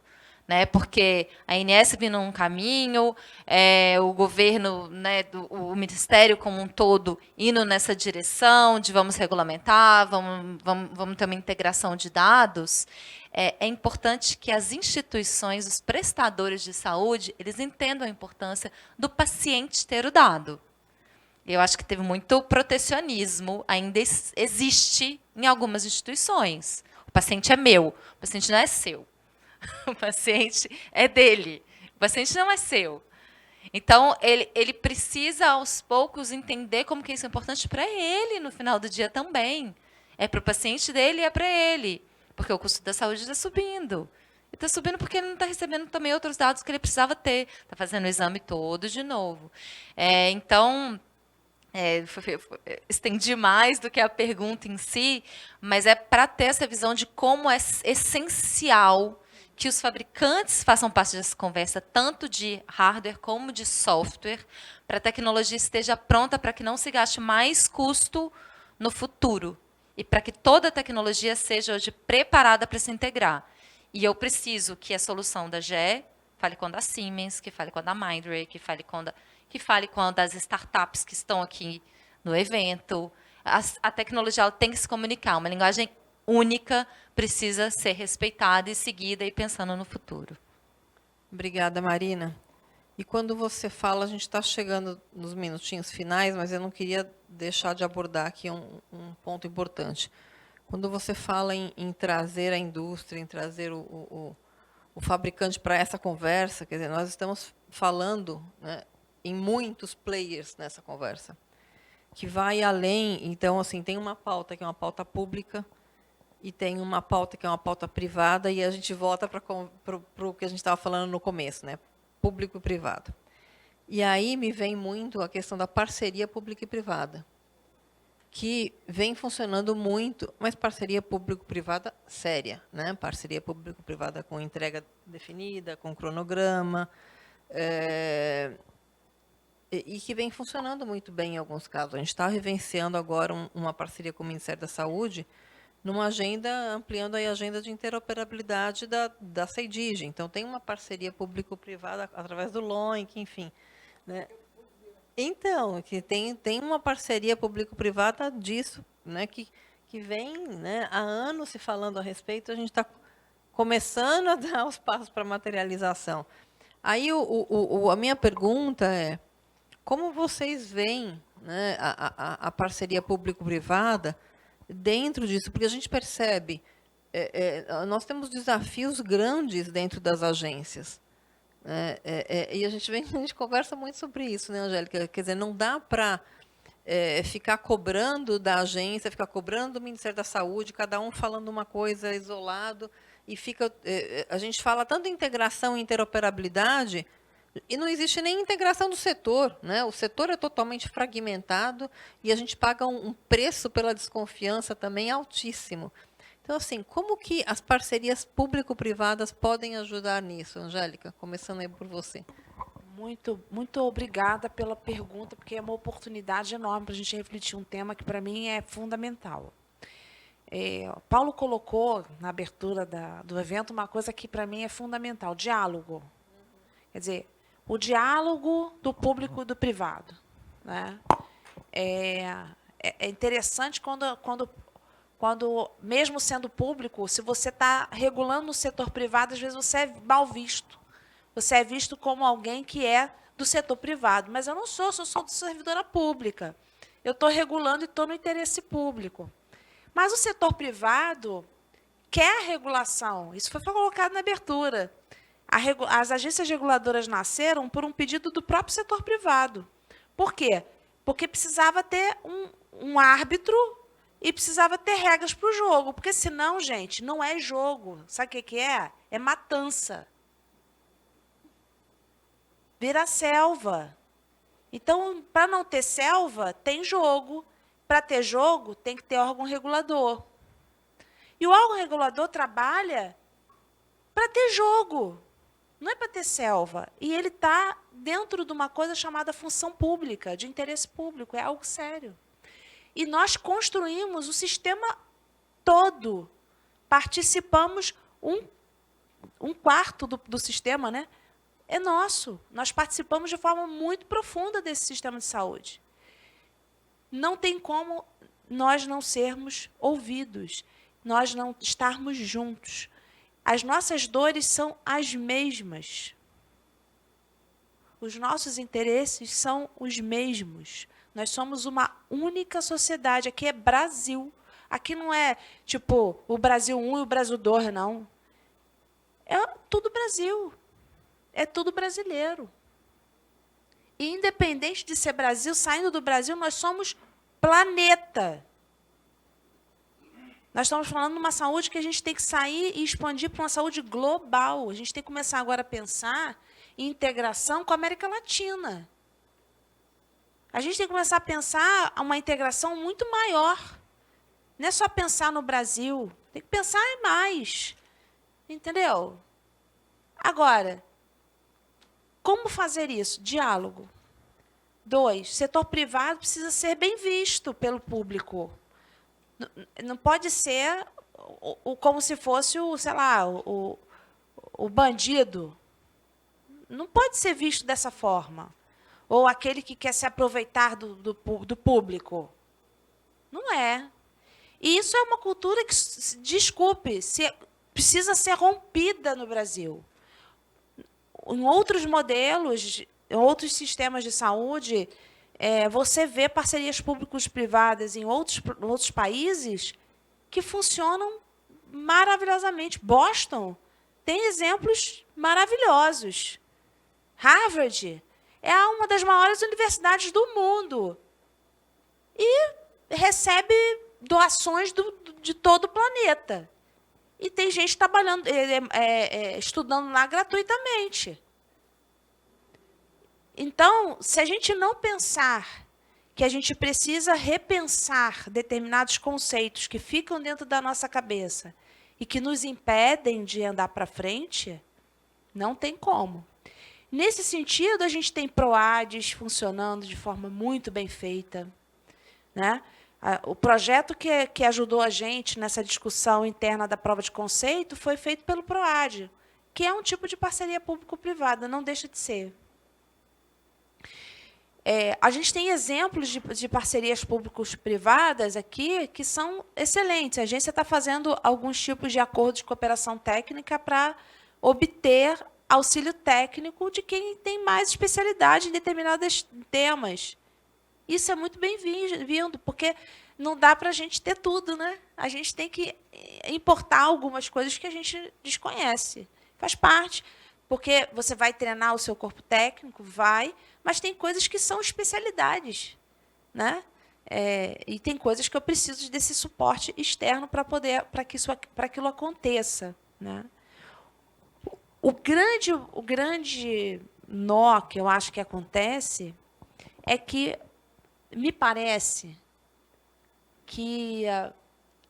Né, porque a ANS vindo num caminho, o governo, né, o Ministério como um todo indo nessa direção de vamos regulamentar, vamos ter uma integração de dados, é importante que as instituições, os prestadores de saúde, eles entendam a importância do paciente ter o dado. Eu acho que teve muito protecionismo, ainda existe em algumas instituições. O paciente é meu, o paciente não é seu. O paciente é dele. O paciente não é seu. Então, ele precisa, aos poucos, entender como que isso é importante para ele no final do dia também. É para o paciente dele e é para ele. Porque o custo da saúde está subindo. E está subindo porque ele não está recebendo também outros dados que ele precisava ter. Está fazendo o exame todo de novo. Então, estendi mais do que a pergunta em si, mas é para ter essa visão de como é essencial que os fabricantes façam parte dessa conversa, tanto de hardware como de software, para a tecnologia esteja pronta para que não se gaste mais custo no futuro e para que toda a tecnologia seja hoje preparada para se integrar. E eu preciso que a solução da GE fale com a da Siemens, que fale com a da Mindray, que fale com a das startups que estão aqui no evento. A tecnologia ela tem que se comunicar, uma linguagem única precisa ser respeitada e seguida e pensando no futuro. Obrigada, Marina. E quando você fala, a gente está chegando nos minutinhos finais, mas eu não queria deixar de abordar aqui um ponto importante. quando você fala em trazer a indústria, em trazer o fabricante para essa conversa, quer dizer, nós estamos falando, né, em muitos players nessa conversa, que vai além. Então, assim, tem uma pauta que é uma pauta pública e tem uma pauta que é uma pauta privada, e a gente volta para o que a gente estava falando no começo, né, público e privado. E aí me vem muito a questão da parceria pública e privada, que vem funcionando muito, mas parceria público-privada séria, né? Parceria público-privada com entrega definida, com cronograma, e que vem funcionando muito bem em alguns casos. A gente está vivenciando agora uma parceria com o Ministério da Saúde, numa agenda, ampliando aí a agenda de interoperabilidade da CEIDIG. Então, tem uma parceria público-privada através do LOINC, enfim, né? Então, que tem uma parceria público-privada disso, né, que vem, né, há anos se falando a respeito, a gente está começando a dar os passos para a materialização. Aí a minha pergunta é, como vocês veem, né, a parceria público-privada dentro disso? Porque a gente percebe, nós temos desafios grandes dentro das agências. E a gente conversa muito sobre isso, né, Angélica? Quer dizer, não dá para ficar cobrando da agência, ficar cobrando do Ministério da Saúde, cada um falando uma coisa isolado, e fica, a gente fala tanto em integração e interoperabilidade, e não existe nem integração do setor, né? O setor é totalmente fragmentado e a gente paga um preço pela desconfiança também altíssimo. Então, assim, como que as parcerias público-privadas podem ajudar nisso, Angélica? Começando aí por você. Muito, muito obrigada pela pergunta, porque é uma oportunidade enorme para a gente refletir um tema que, para mim, é fundamental. Paulo colocou, na abertura do evento, uma coisa que, para mim, é fundamental: diálogo. Quer dizer, o diálogo do público e do privado, né? É interessante quando, mesmo sendo público, se você está regulando no setor privado, às vezes você é mal visto. Você é visto como alguém que é do setor privado. Mas eu não sou servidora pública. Eu estou regulando e estou no interesse público. Mas o setor privado quer regulação. Isso foi colocado na abertura. As agências reguladoras nasceram por um pedido do próprio setor privado. Por quê? Porque precisava ter um árbitro e precisava ter regras para o jogo, porque senão, gente, não é jogo. Sabe o que é? É matança. Vira selva. Então, para não ter selva, tem jogo. Para ter jogo, tem que ter órgão regulador. E o órgão regulador trabalha para ter jogo, não é para ter selva. E ele está dentro de uma coisa chamada função pública, de interesse público, é algo sério. E nós construímos o sistema todo. Participamos, um quarto do sistema, né, é nosso. Nós participamos de forma muito profunda desse sistema de saúde. Não tem como nós não sermos ouvidos, nós não estarmos juntos. As nossas dores são as mesmas. Os nossos interesses são os mesmos. Nós somos uma única sociedade. Aqui é Brasil. Aqui não é, tipo, o Brasil 1 e o Brasil 2, não. É tudo Brasil. É tudo brasileiro. E, independente de ser Brasil, saindo do Brasil, nós somos planeta. Nós estamos falando de uma saúde que a gente tem que sair e expandir para uma saúde global. A gente tem que começar agora a pensar em integração com a América Latina. A gente tem que começar a pensar uma integração muito maior. Não é só pensar no Brasil, tem que pensar em mais. Entendeu? Agora, como fazer isso? Diálogo. 2, setor privado precisa ser bem visto pelo público. Não pode ser como se fosse sei lá, o bandido. Não pode ser visto dessa forma. Ou aquele que quer se aproveitar do público. Não é. E isso é uma cultura que, desculpe, precisa ser rompida no Brasil. Em outros modelos, em outros sistemas de saúde, você vê parcerias públicos-privadas em outros países que funcionam maravilhosamente. Boston tem exemplos maravilhosos. Harvard é uma das maiores universidades do mundo e recebe doações de todo o planeta. E tem gente trabalhando, estudando lá gratuitamente. Então, se a gente não pensar que a gente precisa repensar determinados conceitos que ficam dentro da nossa cabeça e que nos impedem de andar para frente, não tem como. Nesse sentido, a gente tem PROADs funcionando de forma muito bem feita, né? O projeto que ajudou a gente nessa discussão interna da prova de conceito foi feito pelo PROAD, que é um tipo de parceria público-privada, não deixa de ser. A gente tem exemplos de parcerias públicos-privadas aqui que são excelentes. A agência está fazendo alguns tipos de acordos de cooperação técnica para obter auxílio técnico de quem tem mais especialidade em determinados temas. Isso é muito bem-vindo, porque não dá para a gente ter tudo, né? A gente tem que importar algumas coisas que a gente desconhece. Faz parte, porque você vai treinar o seu corpo técnico, mas tem coisas que são especialidades, né? E tem coisas que eu preciso desse suporte externo para que aquilo aconteça, né? O grande nó que eu acho que acontece é que me parece que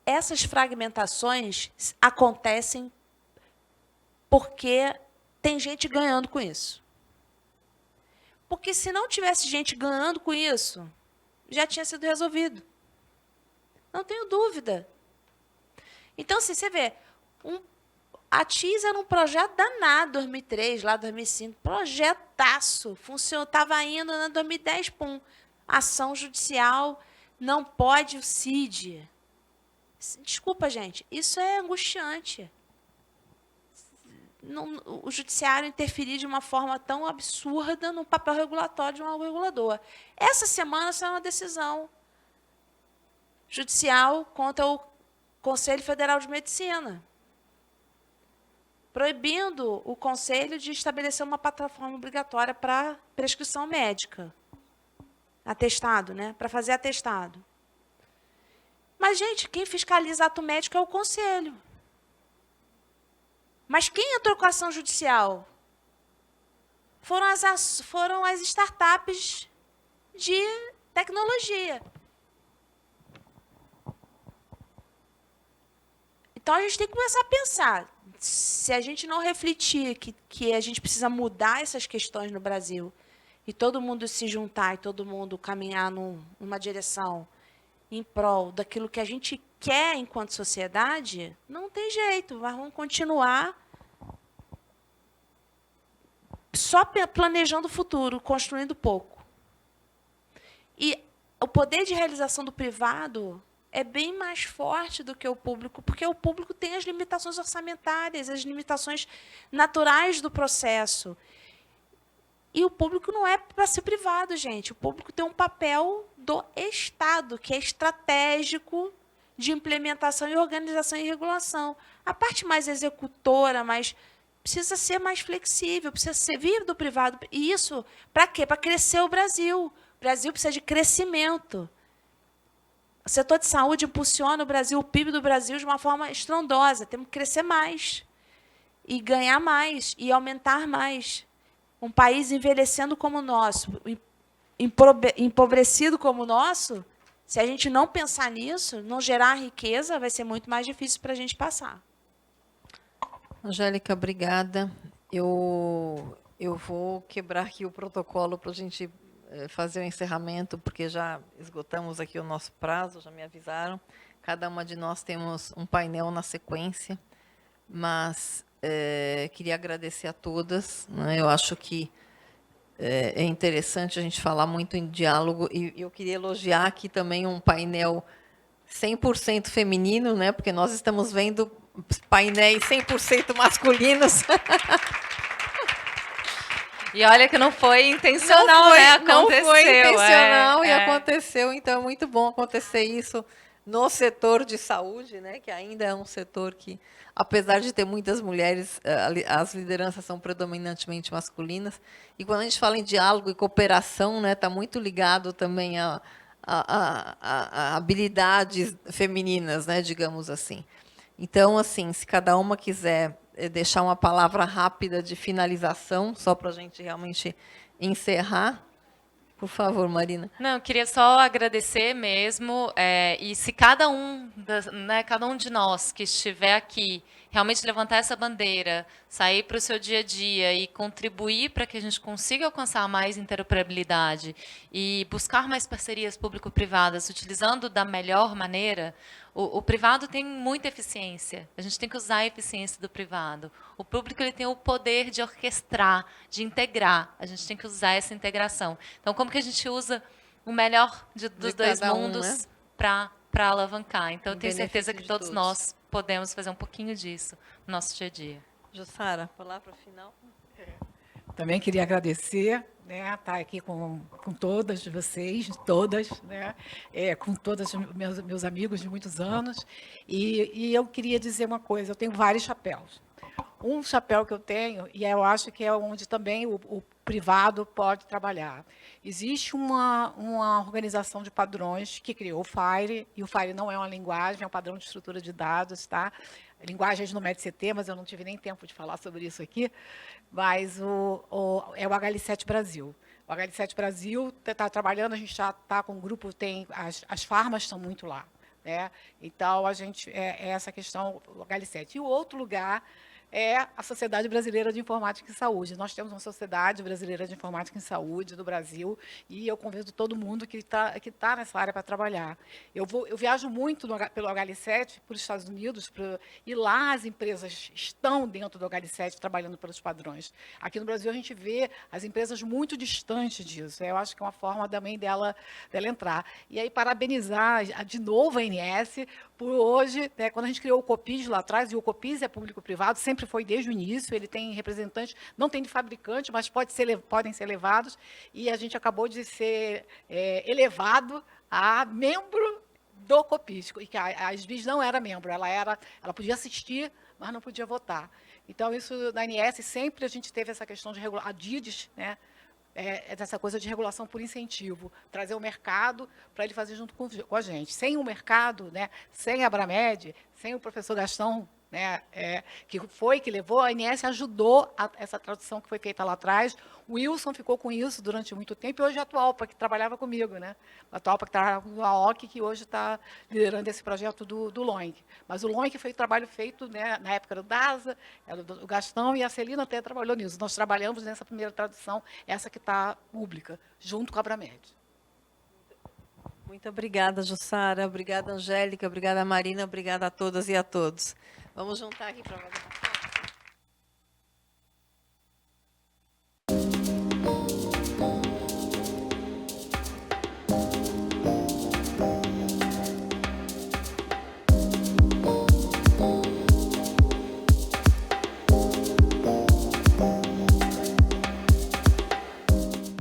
essas fragmentações acontecem porque tem gente ganhando com isso. Porque se não tivesse gente ganhando com isso, já tinha sido resolvido. Não tenho dúvida. Então, assim, você vê, a TIS era um projeto danado, 2003, lá 2005, projetaço, estava indo em 2010, pum, ação judicial, não pode o CID. Desculpa, gente, isso é angustiante. O judiciário interferir de uma forma tão absurda no papel regulatório de um regulador. Essa semana saiu uma decisão judicial contra o Conselho Federal de Medicina, proibindo o Conselho de estabelecer uma plataforma obrigatória para prescrição médica. Atestado, né? Para fazer atestado. Mas, gente, quem fiscaliza ato médico é o Conselho. Mas quem entrou com a ação judicial? Foram as startups de tecnologia. Então, a gente tem que começar a pensar. Se a gente não refletir que a gente precisa mudar essas questões no Brasil, e todo mundo se juntar, e todo mundo caminhar numa direção em prol daquilo que a gente quer enquanto sociedade, não tem jeito, vamos continuar só planejando o futuro, construindo pouco. E o poder de realização do privado é bem mais forte do que o público, porque o público tem as limitações orçamentárias, as limitações naturais do processo. E o público não é para ser privado, gente. O público tem um papel do Estado, que é estratégico de implementação e organização e regulação. A parte mais executora, precisa ser mais flexível, precisa vir do privado. E isso, para quê? Para crescer o Brasil. O Brasil precisa de crescimento. O setor de saúde impulsiona o Brasil, o PIB do Brasil, de uma forma estrondosa. Temos que crescer mais, e ganhar mais, e aumentar mais. Um país envelhecendo como o nosso, empobrecido como o nosso, se a gente não pensar nisso, não gerar riqueza, vai ser muito mais difícil para a gente passar. Angélica, obrigada. Eu vou quebrar aqui o protocolo para a gente fazer o encerramento, porque já esgotamos aqui o nosso prazo, já me avisaram. Cada uma de nós temos um painel na sequência, mas queria agradecer a todas, né? Eu acho que é interessante a gente falar muito em diálogo, e eu queria elogiar aqui também um painel 100% feminino, né? Porque nós estamos vendo painéis 100% masculinos. E olha que não foi intencional, né? Aconteceu. Não foi intencional e aconteceu, então é muito bom acontecer isso no setor de saúde, né, que ainda é um setor que, apesar de ter muitas mulheres, as lideranças são predominantemente masculinas. E quando a gente fala em diálogo e cooperação, né, está muito ligado também a habilidades femininas, né, digamos assim. Então, assim, se cada uma quiser deixar uma palavra rápida de finalização, só para a gente realmente encerrar. Por favor, Marina. Não, eu queria só agradecer mesmo, e se cada cada um de nós que estiver aqui realmente levantar essa bandeira, sair para o seu dia a dia e contribuir para que a gente consiga alcançar mais interoperabilidade e buscar mais parcerias público-privadas, utilizando da melhor maneira, o privado tem muita eficiência. A gente tem que usar a eficiência do privado. O público ele tem o poder de orquestrar, de integrar. A gente tem que usar essa integração. Então, como que a gente usa o melhor dos dois mundos, né, para alavancar? Então, eu tenho certeza que todos nós podemos fazer um pouquinho disso no nosso dia a dia. Jussara, palavra final. Também queria agradecer, né, estar aqui com todas vocês, todas, né, com todos meus amigos de muitos anos. E eu queria dizer uma coisa, eu tenho vários chapéus. Um chapéu que eu tenho, e eu acho que é onde também o privado pode trabalhar. Existe uma organização de padrões que criou o FAIRE, e o FAIRE não é uma linguagem, é um padrão de estrutura de dados, tá? Linguagens no MED-CT, mas eu não tive nem tempo de falar sobre isso aqui, mas é o HL7 Brasil. O HL7 Brasil está trabalhando, a gente já está com um grupo, as farmas estão muito lá, né? Então, a gente, é essa questão, o HL7. E o outro lugar é a Sociedade Brasileira de Informática e Saúde. Nós temos uma Sociedade Brasileira de Informática e Saúde do Brasil, e eu convido todo mundo que tá nessa área para trabalhar. Eu viajo muito pelo HL7 para os Estados Unidos, e lá as empresas estão dentro do HL7 trabalhando pelos padrões. Aqui no Brasil a gente vê as empresas muito distantes disso. Eu acho que é uma forma também dela entrar. E aí parabenizar de novo a ANS por hoje, né, quando a gente criou o Copis lá atrás, e o Copis é público-privado, sempre foi desde o início, ele tem representantes, não tem de fabricante, mas podem ser levados, e a gente acabou de ser elevado a membro do Copis, e que a SBIS não era membro, ela podia assistir, mas não podia votar. Então, isso na ANS, sempre a gente teve essa questão de regular, a DIDES, né, dessa coisa de regulação por incentivo, trazer o mercado para ele fazer junto com a gente. Sem o mercado, né, sem a Abramed, sem o professor Gastão, né, que levou, a ANS ajudou essa tradução que foi feita lá atrás. O Wilson ficou com isso durante muito tempo, e hoje a Atualpa, que trabalhava comigo, né? A Atualpa, que trabalhava com a OC, que hoje está liderando esse projeto do LOINC. Mas o LOINC foi um trabalho feito, né, na época do DASA, era do Gastão, e a Celina até trabalhou nisso. Nós trabalhamos nessa primeira tradução, essa que está pública, junto com a Abramed. Muito obrigada, Jussara. Obrigada, Angélica. Obrigada, Marina. Obrigada a todas e a todos. Vamos juntar aqui para